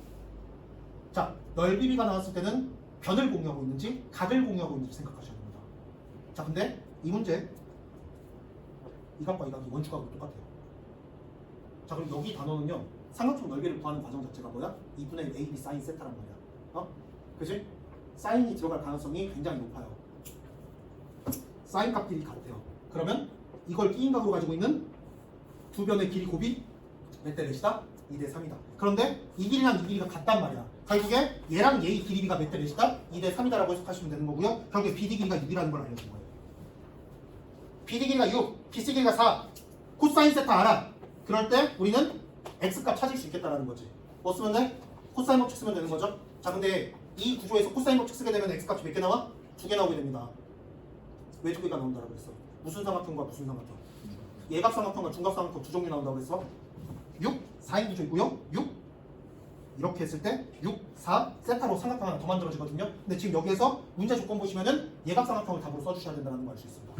[SPEAKER 1] 자, 넓이비가 나왔을 때는 변을 공유하고 있는지 각을 공유하고 있는지 생각하셔야 됩니다. 자, 근데 이 문제 이 각과 이 각이 원주각으로 똑같아요. 자, 그럼 여기 단어는요, 삼각형 넓이를 구하는 과정 자체가 뭐야? 2분의 AB 사인 세타란 말이야. 그치? 사인이 들어갈 가능성이 굉장히 높아요. 사인 값끼리 같아요. 그러면 이걸 끼인각으로 가지고 있는 두 변의 길이 곱이 몇 대 몇이다? 2대 3이다. 그런데 이 길이랑 이 길이가 같단 말이야. 결국에 얘랑 얘의 길이가 몇 대 몇이다? 2대 3이다라고 해석하시면 되는 거고요. 결국에 BD 길이가 6이라는 걸 알려준 거예요. BD 길이가 6, BC 길이가 4. 코사인 세타 알아. 그럴 때 우리는 X값 찾을 수 있겠다라는 거지. 뭐 쓰면 돼? 코사인 법칙 쓰면 되는 거죠. 자, 근데 이 구조에서 코사인 법칙 쓰게 되면 X값이 몇 개 나와? 2개 나오게 됩니다. 왜 2개가 나온다고 했어? 무슨 삼각형과 무슨 삼각형? 예각 삼각형과 중각 삼각형 두 종류 나온다고 했어? 6, 4인 구조이고요. 6 이렇게 했을 때 6, 4 세타로 삼각형 하나 더 만들어지거든요. 근데 지금 여기에서 문제 조건 보시면은 예각 삼각형을 답으로 써주셔야 된다는 걸 알 수 있습니다.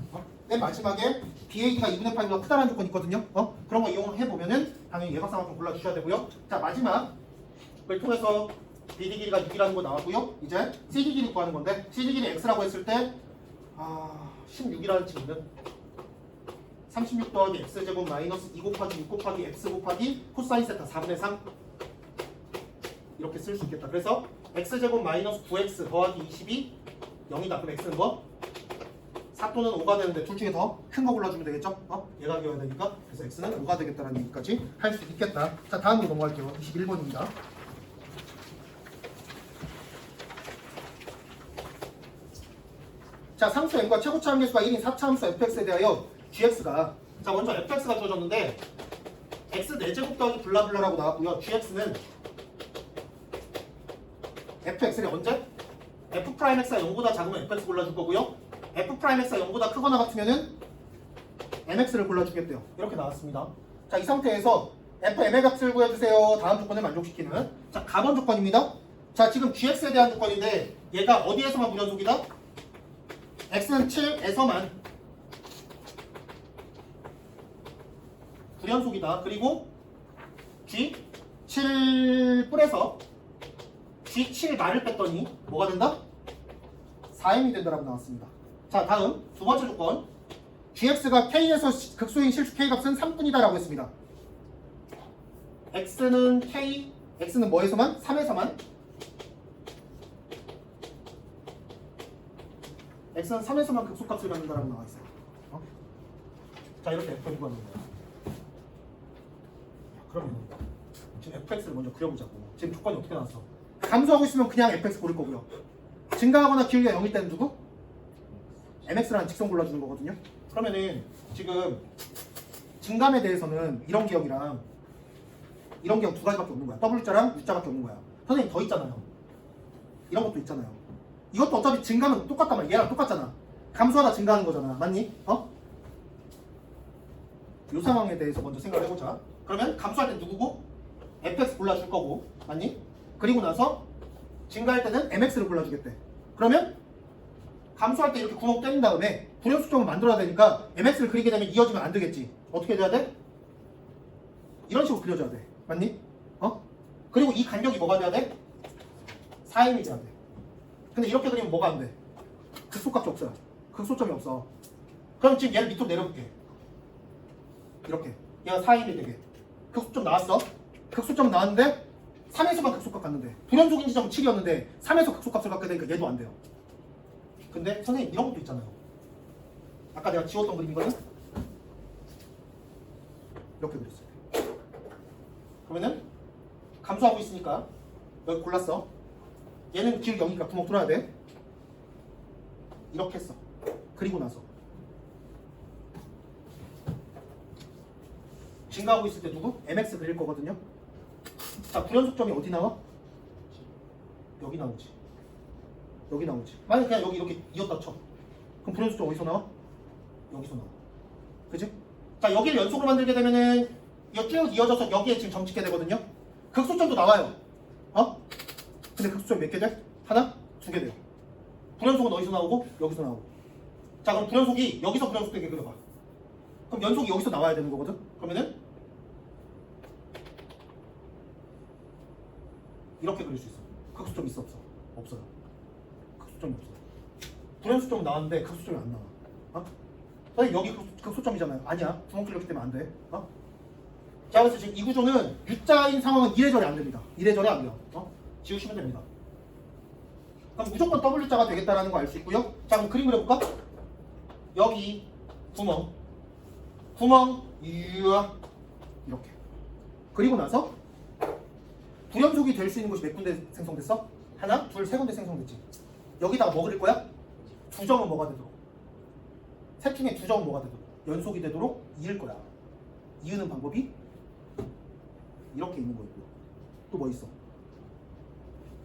[SPEAKER 1] 맨 마지막에 BAD가 2분의 파이보다 크다는 조건이 있거든요. 그런 거 이용해 보면은 당연히 예각삼각형 골라주셔야 되고요. 자 마지막 을 통해서 BD 길이가 6이라는 거 나왔고요. 이제 CD 길이 구하는 건데 CD 길이 x라고 했을 때 16이라는 친구는 36 더하기 x제곱 마이너스 2 곱하기 6 곱하기 x 곱하기 코사인 세타 4분의 3 이렇게 쓸 수 있겠다. 그래서 x제곱 마이너스 9x 더하기 20이 0이다. 그럼 x는 뭐? 4 또는 5가 되는데 둘 중에 더 큰 거 골라주면 되겠죠? 예각이어야 되니까. 그래서 x는 5가 되겠다는 얘기까지 할 수 있겠다. 자 다음으로 넘어갈게요. 21번입니다. 자 상수 n과 최고차 함계수가 1인 4차 함수 fx에 대하여 gx가 자 먼저 fx가 주어졌는데 x 4제곱 더하기 블라블라라고 나왔고요. gx는 fx를 언제? f'x가 0보다 작으면 fx 골라줄 거고요. f'x가 0보다 크거나 같으면은 mx를 골라주겠대요. 이렇게 나왔습니다. 자 이 상태에서 fm의 값을 구해주세요. 다음 조건을 만족시키는 자 가번 조건입니다. 자 지금 gx에 대한 조건인데 얘가 어디에서만 무연속이다? x는 7에서만 불연속이다. 그리고 g 7뿔에서 g 7말을 뺐더니 뭐가 된다? 4m이 된다라고 나왔습니다. 자 다음 두 번째 조건 gx가 k에서 극소인 실수 k 값은 3분이다 라고 했습니다. x는 뭐에서만? 3에서만 x는 3에서만 극소값을 갖는다라고 나와 있어요. 자 이렇게 f를 구하는 거예요. 그러면 지금 fx를 먼저 그려보자고. 지금 조건이 어떻게 나왔어? 감소하고 있으면 그냥 fx 고를 거고요. 증가하거나 기울기가 0일 때는 누구? mx라는 직선 골라주는 거거든요. 그러면은 지금 증감에 대해서는 이런 기억이랑 이런 기억 두 가지밖에 없는 거야. W자랑 U자밖에 없는 거야. 선생님 더 있잖아요. 이런 것도 있잖아요. 이것도 어차피 증감은 똑같단 말이야. 얘랑 똑같잖아. 감소하다 증가하는 거잖아. 맞니? 이 상황에 대해서 먼저 생각을 해보자. 그러면 감소할 때 누구고? fx 골라줄 거고. 맞니? 그리고 나서 증가할 때는 mx를 골라주겠대. 그러면 감소할 때 이렇게 구멍 떼는 다음에 불연속점을 만들어야 되니까 mx를 그리게 되면 이어지면 안 되겠지. 어떻게 해줘야 돼? 이런 식으로 그려줘야 돼. 맞니? 그리고 이 간격이 뭐가 돼야 돼? 4m이 돼야 돼. 근데 이렇게 그리면 뭐가 안 돼? 극소값이 없어요. 극소점이 없어. 그럼 지금 얘를 밑으로 내려볼게. 이렇게 얘가 4m이 되게 극소점 나왔어. 극소점 나왔는데 3에서만 극소값 갔는데 불연속인 지점은 7이었는데 3에서 극소값을 갖게 되니까 얘도 안 돼요. 근데 선생님 이런 것도 있잖아요. 아까 내가 지웠던 그림이거든? 이렇게 그렸어요. 그러면은 감소하고 있으니까 여기 골랐어. 얘는 기울기 0이니까 구멍 뚫어야 돼. 이렇게 했어. 그리고 나서 증가하고 있을 때 누구? mx 그릴 거거든요. 자 불연속점이 어디 나와? 여기 나오지. 여기 나오지. 만약 그냥 여기 이렇게 이었다 쳐. 그럼 불연속점 어디서 나와? 여기서 나와. 그지? 자 여기를 연속으로 만들게 되면은 이거 쭉 이어져서 여기에 지금 점찍게 되거든요. 극소점도 나와요. 근데 극소점이 몇 개 돼? 하나? 두 개 돼요. 불연속은 어디서 나오고? 여기서 나오고. 자 그럼 불연속이 여기서 불연속되게 그려봐. 그럼 연속이 여기서 나와야 되는 거거든? 그러면은 이렇게 그릴 수 있어. 극소점 있어 없어? 없어요. 극소점이 없어. 불연속점 나왔는데 극소점이 안 나와. 선생님 여기 극소점이잖아요. 아니야. 구멍 뚫렸기 때문에 안 돼. 자 그래서 지금 이 구조는 U자인 상황은 이래저래 안 됩니다. 이래저래 안 돼요. 지우시면 됩니다. 그럼 무조건 W자가 되겠다라는 거 알 수 있고요. 자 그럼 그림 그려볼까? 여기 구멍 이렇게 그리고 나서 불연속이 될 수 있는 곳이 몇 군데 생성됐어? 하나, 둘, 세 군데 생성됐지. 여기다가 뭐 그릴 거야? 두 점은 뭐가 되도록? 셋 중에 두 점은 뭐가 되도록? 연속이 되도록 이을 거야. 이으는 방법이 이렇게 있는 거 있고요. 또 뭐 있어?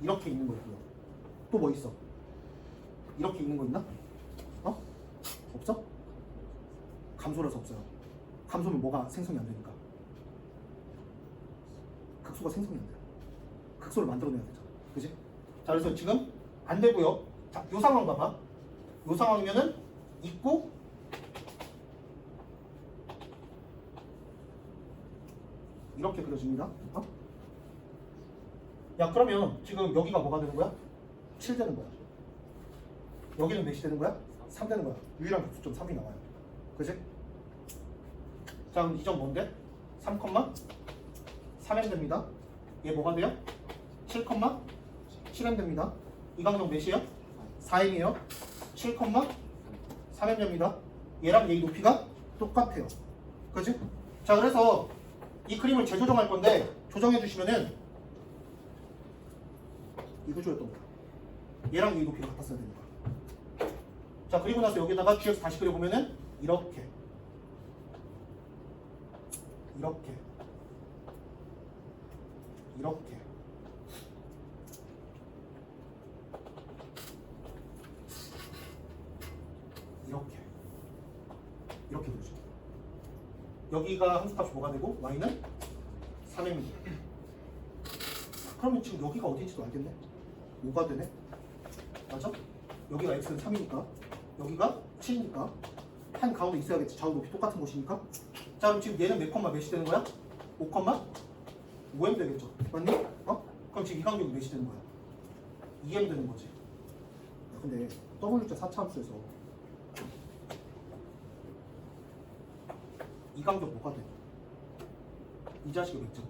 [SPEAKER 1] 이렇게 있는 거 있고요. 또 뭐 있어? 이렇게 있는 거 있나? 없어? 감소라서 없어요. 감소면 뭐가 생성이 안 되니까. 극소가 생성이 안 돼요. 극소를 만들어내야 되잖아. 그지? 자, 그래서 지금 안 되고요. 자, 요 상황 봐봐. 요 상황이면은 있고 이렇게 그려집니다. 야 그러면 지금 여기가 뭐가 되는 거야? 7 되는 거야. 여기는 몇이 되는 거야? 3 되는 거야. 유일한 극소점 3이 나와요. 그지? 자 그럼 이 점 뭔데? 3,3m 됩니다. 얘 뭐가 돼요? 7,7m 됩니다. 이 간격 몇이에요? 4m이에요. 7,3m 됩니다. 얘랑 얘 높이가 똑같아요. 그지? 자 그래서 이 그림을 재조정할 건데 조정해 주시면은 이 구조였던 거야. 얘랑 얘 높이가 같았어야 되는 거야. 자 그리고 나서 여기다가 GX 다시 그려보면은 이렇게 이렇게 이렇게 이렇게 이렇게 그리죠. 여기가 함수값이 뭐가 되고 y는 3m입니다. 그러면 지금 여기가 어디인지도 알겠네. 5가 되네. 맞아? 여기가 x는 3이니까 여기가 7이니까 한 가운데 있어야겠지. 좌우 높이 똑같은 곳이니까. 자 그럼 지금 얘는 몇 컴마 몇이 되는 거야? 5,5m 되겠죠. 맞니? 그럼 지금 이 간격이 몇이 되는 거야? 2m 되는 거지. 야, 근데 W자 4차 함수에서 이 간격 뭐가 돼? 이 자식이 몇 제곱?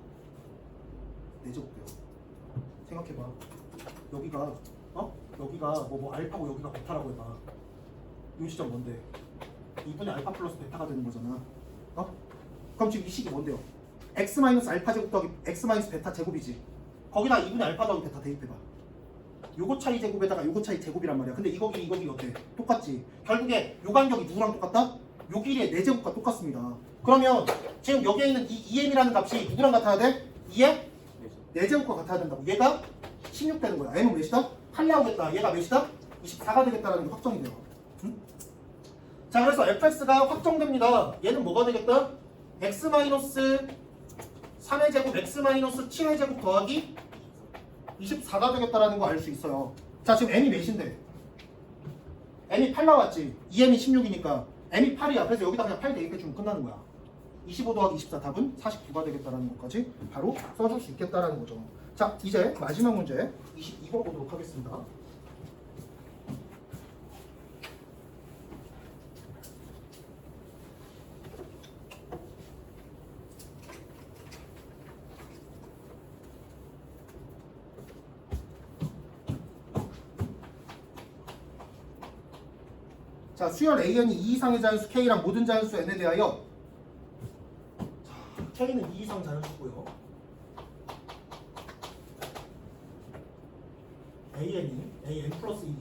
[SPEAKER 1] 4제곱 돼요. 생각해봐. 여기가 여기가 뭐 알파고 여기가 베타라고 해봐. 이 시점 뭔데? 2분의 알파 플러스 베타가 되는 거잖아. 그럼 지금 이 식이 뭔데요? x 마이너스 알파 제곱 더하기 x 마이너스 베타 제곱이지. 거기다 2분의 알파 더하기 베타 대입해봐. 요거 차이 제곱에다가 요거 차이 제곱이란 말이야. 근데 이거 길이 이거 길이 어때? 똑같지. 결국에 요 간격이 누구랑 똑같다? 요 길이의 4제곱과 똑같습니다. 그러면 지금 여기에 있는 이 2m이라는 값이 누구랑 같아야 돼? 2의 4제곱과 같아야 된다고. 얘가 16 되는 거야. m은 몇이다? 8 나오겠다. 얘가 몇이다? 24가 되겠다라는 게 확정이 돼요. 응? 자 그래서 fx가 확정됩니다. 얘는 뭐가 되겠다? x 마이너스 3의 제곱 x 마이너스 7의 제곱 더하기 24가 되겠다라는 거 알 수 있어요. 자 지금 m이 몇인데? m이 8 나왔지. 2m이 16이니까 m이 8이야. 그래서 여기다 그냥 8 대입해주면 끝나는 거야. 25 더하기 24 답은 49가 되겠다라는 것까지 바로 써줄 수 있겠다라는 거죠. 자 이제 마지막 문제 22번 보도록 하겠습니다. 자, 수열 AN이 2 이상의 자연수 K랑 모든 자연수 N에 대하여 K는 2 이상 자연수고요. AN이 AN 플러스 2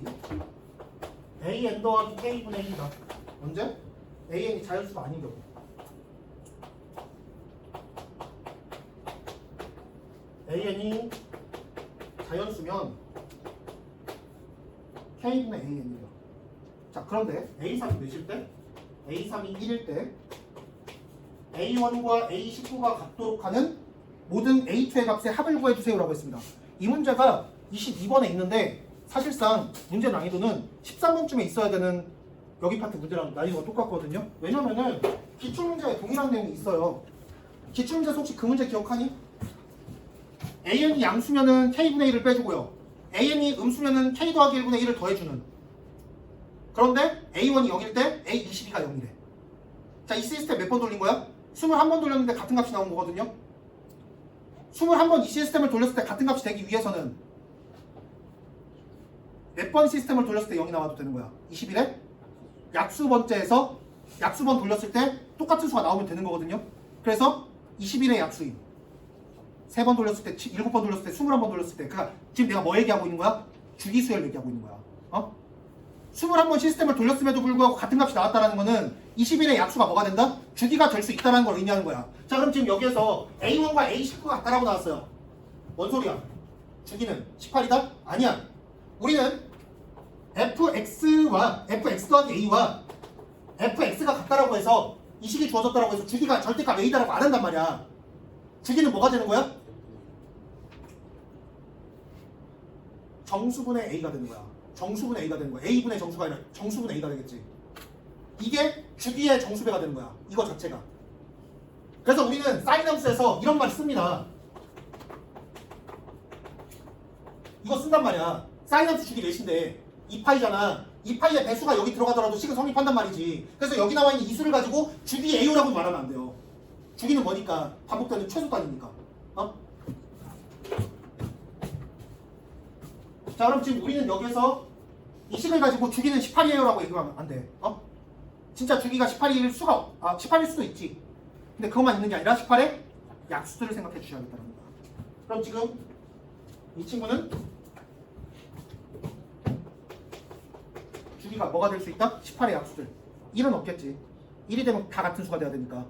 [SPEAKER 1] AN 더하기 K분의 1이다. 언제? AN이 자연수가 아닌 경우. AN이 자연수면 K분의 AN이요. 자 그런데 A3이 몇일 때? A3이 1일 때 A1과 A19가 같도록 하는 모든 A2의 값의 합을 구해주세요 라고 했습니다. 이 문제가 22번에 있는데 사실상 문제 난이도는 13번쯤에 있어야 되는 여기 파트 문제랑 난이도가 똑같거든요. 왜냐면은 기출문제에 동일한 내용이 있어요. 기출문제에서 혹시 그 문제 기억하니? AN이 양수면은 K분의 1을 빼주고요. AN이 음수면은 K 더하기 1분의 1을 더해주는. 그런데 A1이 0일 때 A22가 0이래. 자, 이 시스템 몇 번 돌린 거야? 21번 돌렸는데 같은 값이 나온 거거든요. 21번 이 시스템을 돌렸을 때 같은 값이 되기 위해서는 몇 번 시스템을 돌렸을 때 0이 나와도 되는 거야? 21에 약수 번째에서 약수번 돌렸을 때 똑같은 수가 나오면 되는 거거든요. 그래서 21의 약수인 3번 돌렸을 때 7번 돌렸을 때 21번 돌렸을 때 그러니까 지금 내가 뭐 얘기하고 있는 거야? 주기수열 얘기하고 있는 거야. 21번 시스템을 돌렸음에도 불구하고 같은 값이 나왔다는 거는 21의 약수가 뭐가 된다? 주기가 될 수 있다는 걸 의미하는 거야. 자 그럼 지금 여기에서 A1과 A19가 같다라고 나왔어요. 뭔 소리야? 주기는 18이다? 아니야. 우리는 fx와 fx 더하기 a와 fx가 같다라고 해서 이 식이 주어졌다라고 해서 주기가 절대값 a다라고 안 한단 말이야. 주기는 뭐가 되는 거야? 정수분의 a가 되는 거야. 정수분의 a가 되는 거야. a분의 정수가 아니라 정수분의 a가 되겠지. 이게 주기의 정수배가 되는 거야. 이거 자체가. 그래서 우리는 사인 함수에서 이런 말 씁니다. 이거 쓴단 말이야. 사인 함수 주기 몇인데 2파이잖아. 2파이의 배수가 여기 들어가더라도 식은 성립한단 말이지. 그래서 여기 나와 있는 이 수를 가지고 주기 A라고 말하면 안 돼요. 주기는 뭐니까? 반복되는 최소 단위니까. 자, 그럼 지금 우리는 여기서 이 식을 가지고 주기는 18이에요라고 얘기하면 안 돼. 진짜 주기가 18일 수가 18일 수도 있지. 근데 그것만 있는 게 아니라 18의 약수들을 생각해 주셔야겠다는 거야. 그럼 지금 이 친구는 주기가 뭐가 될 수 있다? 18의 약수들. 1은 없겠지. 1이 되면 다 같은 수가 돼야 되니까.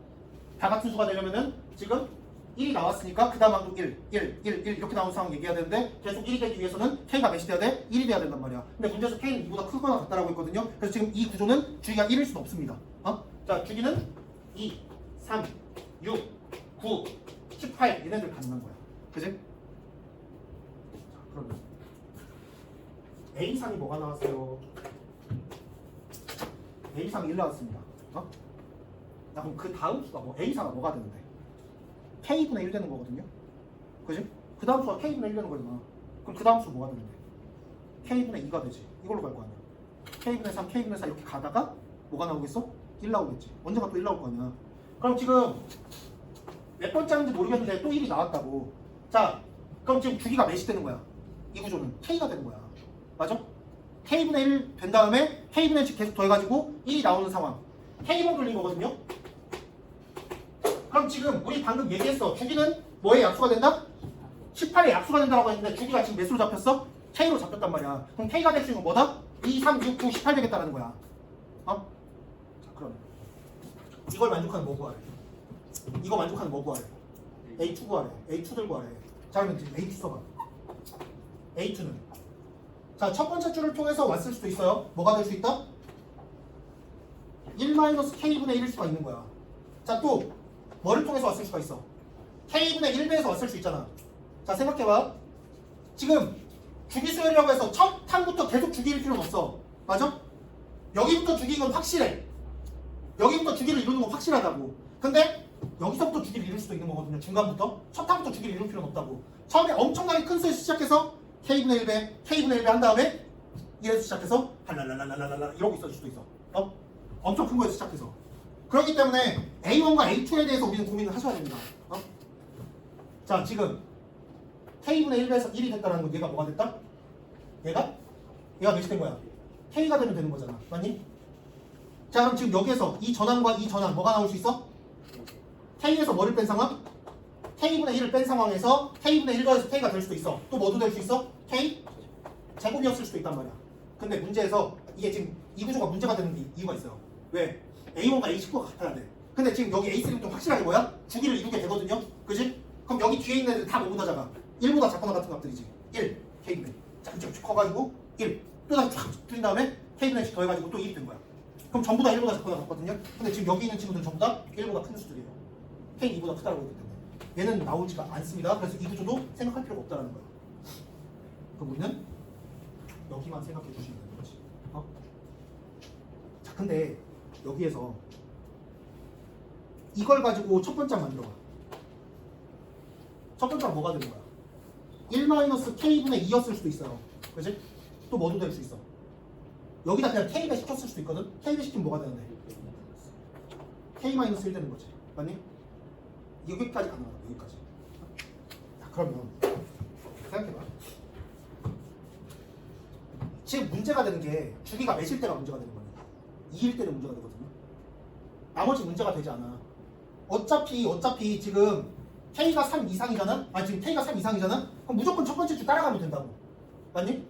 [SPEAKER 1] 다 같은 수가 되려면은 지금 1이 나왔으니까 그 다음 항도 1 이렇게 나오는 상황 얘기해야 되는데 계속 1이 되기 위해서는 K가 몇이 돼야 돼? 1이 돼야 된단 말이야. 근데 문제에서 K는 2보다 크거나 같다라고 했거든요. 그래서 지금 이 구조는 주기가 1일 수는 없습니다. 자, 주기는 2, 3, 6, 9, 18 얘네들 가능한 거야. 그지? 자, 그러면 A3이 뭐가 나왔어요? A3이 1 나왔습니다. 나 그럼 그 다음 수가 뭐 A4가 뭐가 되는데? K분의 1 되는 거거든요. 그지? 그 다음 수가 K분의 1 되는 거잖아. 그럼 그 다음 수 뭐가 되는데? K분의 2가 되지. 이걸로 갈 거 아니야. K분의 3, K분의 4 이렇게 가다가 뭐가 나오겠어? 1 나오겠지. 언젠가 또 1 나올 거 아니야. 그럼 지금 몇 번째인지 모르겠는데 또 1이 나왔다고. 자, 그럼 지금 주기가 몇이 되는 거야? 이 구조는 K가 되는 거야. 맞아? K분의 1 된 다음에 K분의 1 계속 더해가지고 1이 나오는 상황. K번 돌린 거거든요. 그럼 지금 우리 방금 얘기했어. 주기는 뭐의 약수가 된다? 18의 약수가 된다고 했는데 주기가 지금 몇으로 잡혔어? K로 잡혔단 말이야. 그럼 K가 될 수 있는 건 뭐다? 2, 3, 6, 9, 18 되겠다라는 거야. 자, 그럼 이걸 만족하는 뭐 구하래? 이거 만족하는 뭐 구하래? A2 구하래. A2들 구하래. 자, 그러면 지금 A2 써봐. A2는 자, 첫 번째 줄을 통해서 왔을 수도 있어요. 뭐가 될 수 있다? 1-K분의 1일 수가 있는 거야. 자, 또 뭐를 통해서 왔을 수가 있어? K분의 1배에서 왔을 수 있잖아. 자, 생각해봐. 지금 주기수열이라고 해서 첫 탄부터 계속 주기일 필요는 없어. 맞아? 여기부터 주기인 건 확실해. 여기부터 주기를 이루는 건 확실하다고. 근데 여기서부터 주기를 이룰 수도 있는 거거든요. 중간부터. 첫 탄부터 주기를 이룰 필요는 없다고. 처음에 엄청나게 큰 수에서 시작해서 K분의 1배, K분의 1배 한 다음에 1에서 시작해서 할랄랄랄랄랄라 이러고 있을 수도 있어. 엄청 큰 거에서 시작해서. 그렇기 때문에 A1과 A2에 대해서 우리는 고민을 하셔야 됩니다. 자, 지금 K분의 1배에서 1이 됐다는 건 얘가 뭐가 됐다? 얘가 몇이 된 거야? K가 되면 되는 거잖아. 맞니? 자, 그럼 지금 여기에서 이 전항과 이 전항 뭐가 나올 수 있어? K에서 뭐를 뺀 상황? K분의 1을 뺀 상황에서 K분의 1 더해서 K가 될 수도 있어. 또 뭐도 될 수 있어? K 제곱이었을 수도 있단 말이야. 근데 문제에서 이게 지금 이 구조가 문제가 되는 이유가 있어요. 왜? A1과 A19가 같아야 돼. 근데 지금 여기 A3부터 확실하게 뭐야? 주기를 이루게 되거든요. 그지? 그럼 여기 뒤에 있는 애들 다 뭐보다 작아? 1보다 작거나 같은 값들이지. 1, K분의 자, 이쪽 쭉 커가지고 1 또 다시 쫙 줄인 다음에 K분의 1 더해가지고 또 1이 된 거야. 그럼 전부 다 1보다 작거나 같거든요. 근데 지금 여기 있는 친구들은 전부 다 1보다 큰 수들이에요. K 2보다 크다고 했기 때문에 얘는 나오지가 않습니다. 그래서 이 구조도 생각할 필요가 없다는 거야. 그럼 우리는 여기만 생각해 주시면 되는 거지. 자, 근데 여기에서 이걸 가지고 첫 번째 만들어봐. 첫 번째가 뭐가 되는 거야? 1-K분의 2였을 수도 있어요. 그치? 또 뭐도 될 수 있어. 여기다 그냥 K배 시켰을 수도 있거든? K배 시키면 뭐가 되는데? K-1 되는 거지. 맞니? 여기까지 가능하다. 여기까지. 자, 그러면 생각해봐. 지금 문제가 되는 게 주기가 몇일 때가 문제가 되는 거냐? 2일 때는 문제가 되거든요. 나머지 문제가 되지 않아. 어차피 지금 K가 3 이상이잖아? 지금 K가 3 이상이잖아? 그럼 무조건 첫 번째 줄 따라가면 된다고. 맞니?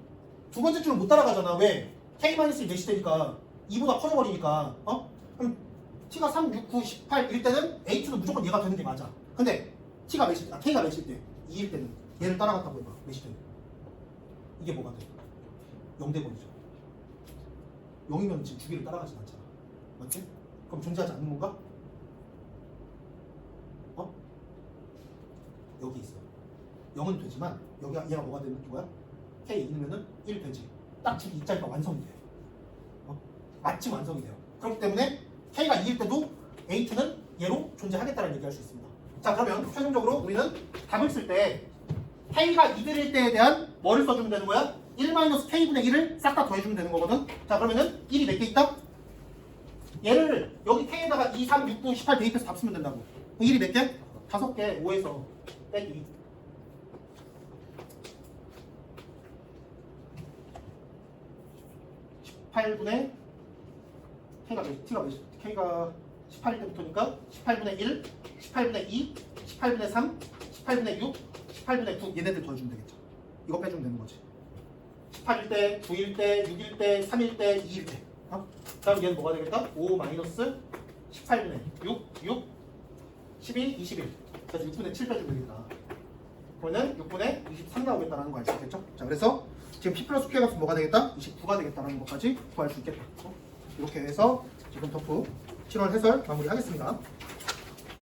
[SPEAKER 1] 두 번째 줄은 못 따라가잖아. 왜? K-1이 몇이 되니까 2보다 커져버리니까. 그럼 T가 3, 6, 9, 18 일 때는 A2도 무조건 얘가 되는 게 맞아. 근데 T가 몇일 때? K가 몇일 때? 2일 때는 얘를 따라갔다고 해봐. 몇이 돼? 이게 뭐가 돼? 0대버리죠. 0이면 지금 주기를 따라가진 않잖아. 맞지? 그럼 존재하지 않는 건가? 여기 있어. 0은 되지만 얘가 뭐가 되는 거야? K 넣으면은 1 되지. 딱 주기 2짜리가 완성이 돼. 마침 완성이 돼요. 그렇기 때문에 K가 2일 때도 A2는 얘로 존재하겠다는 얘기할 수 있습니다. 자, 그러면 최종적으로 우리는 답을 쓸 때 k가 2들일 때에 대한 뭐를 써주면 되는 거야? 1-k분의 1을 싹 다 더해주면 되는 거거든. 자, 그러면은 1이 몇 개 있다? 얘를 여기 k에다가 2, 3, 6, 9, 18 대입해서 답 쓰면 된다고. 1이 몇 개? 5개. 5에서 빼기 18분의 k가 몇? t가 몇? k가 18일 때부터니까 18분의 1, 18분의 2, 18분의 3, 18분의 6, 18분의 9 얘네들 더해주면 되겠죠. 이거 빼주면 되는 거지. 18일 때, 9일 때, 6일 때, 3일 때, 2일 때. 그다음 얘는 뭐가 되겠다? 5 마이너스 18분의 6, 12, 21. 그래서 6분의 7 빼주면 되겠다. 그러면 6분의 23 나오겠다라는 거 알 수 있겠죠? 자, 그래서 지금 p 플러스 q의 값은 뭐가 되겠다? 29가 되겠다라는 것까지 구할 수 있겠다. 이렇게 해서 지금 터프 7월 해설 마무리하겠습니다.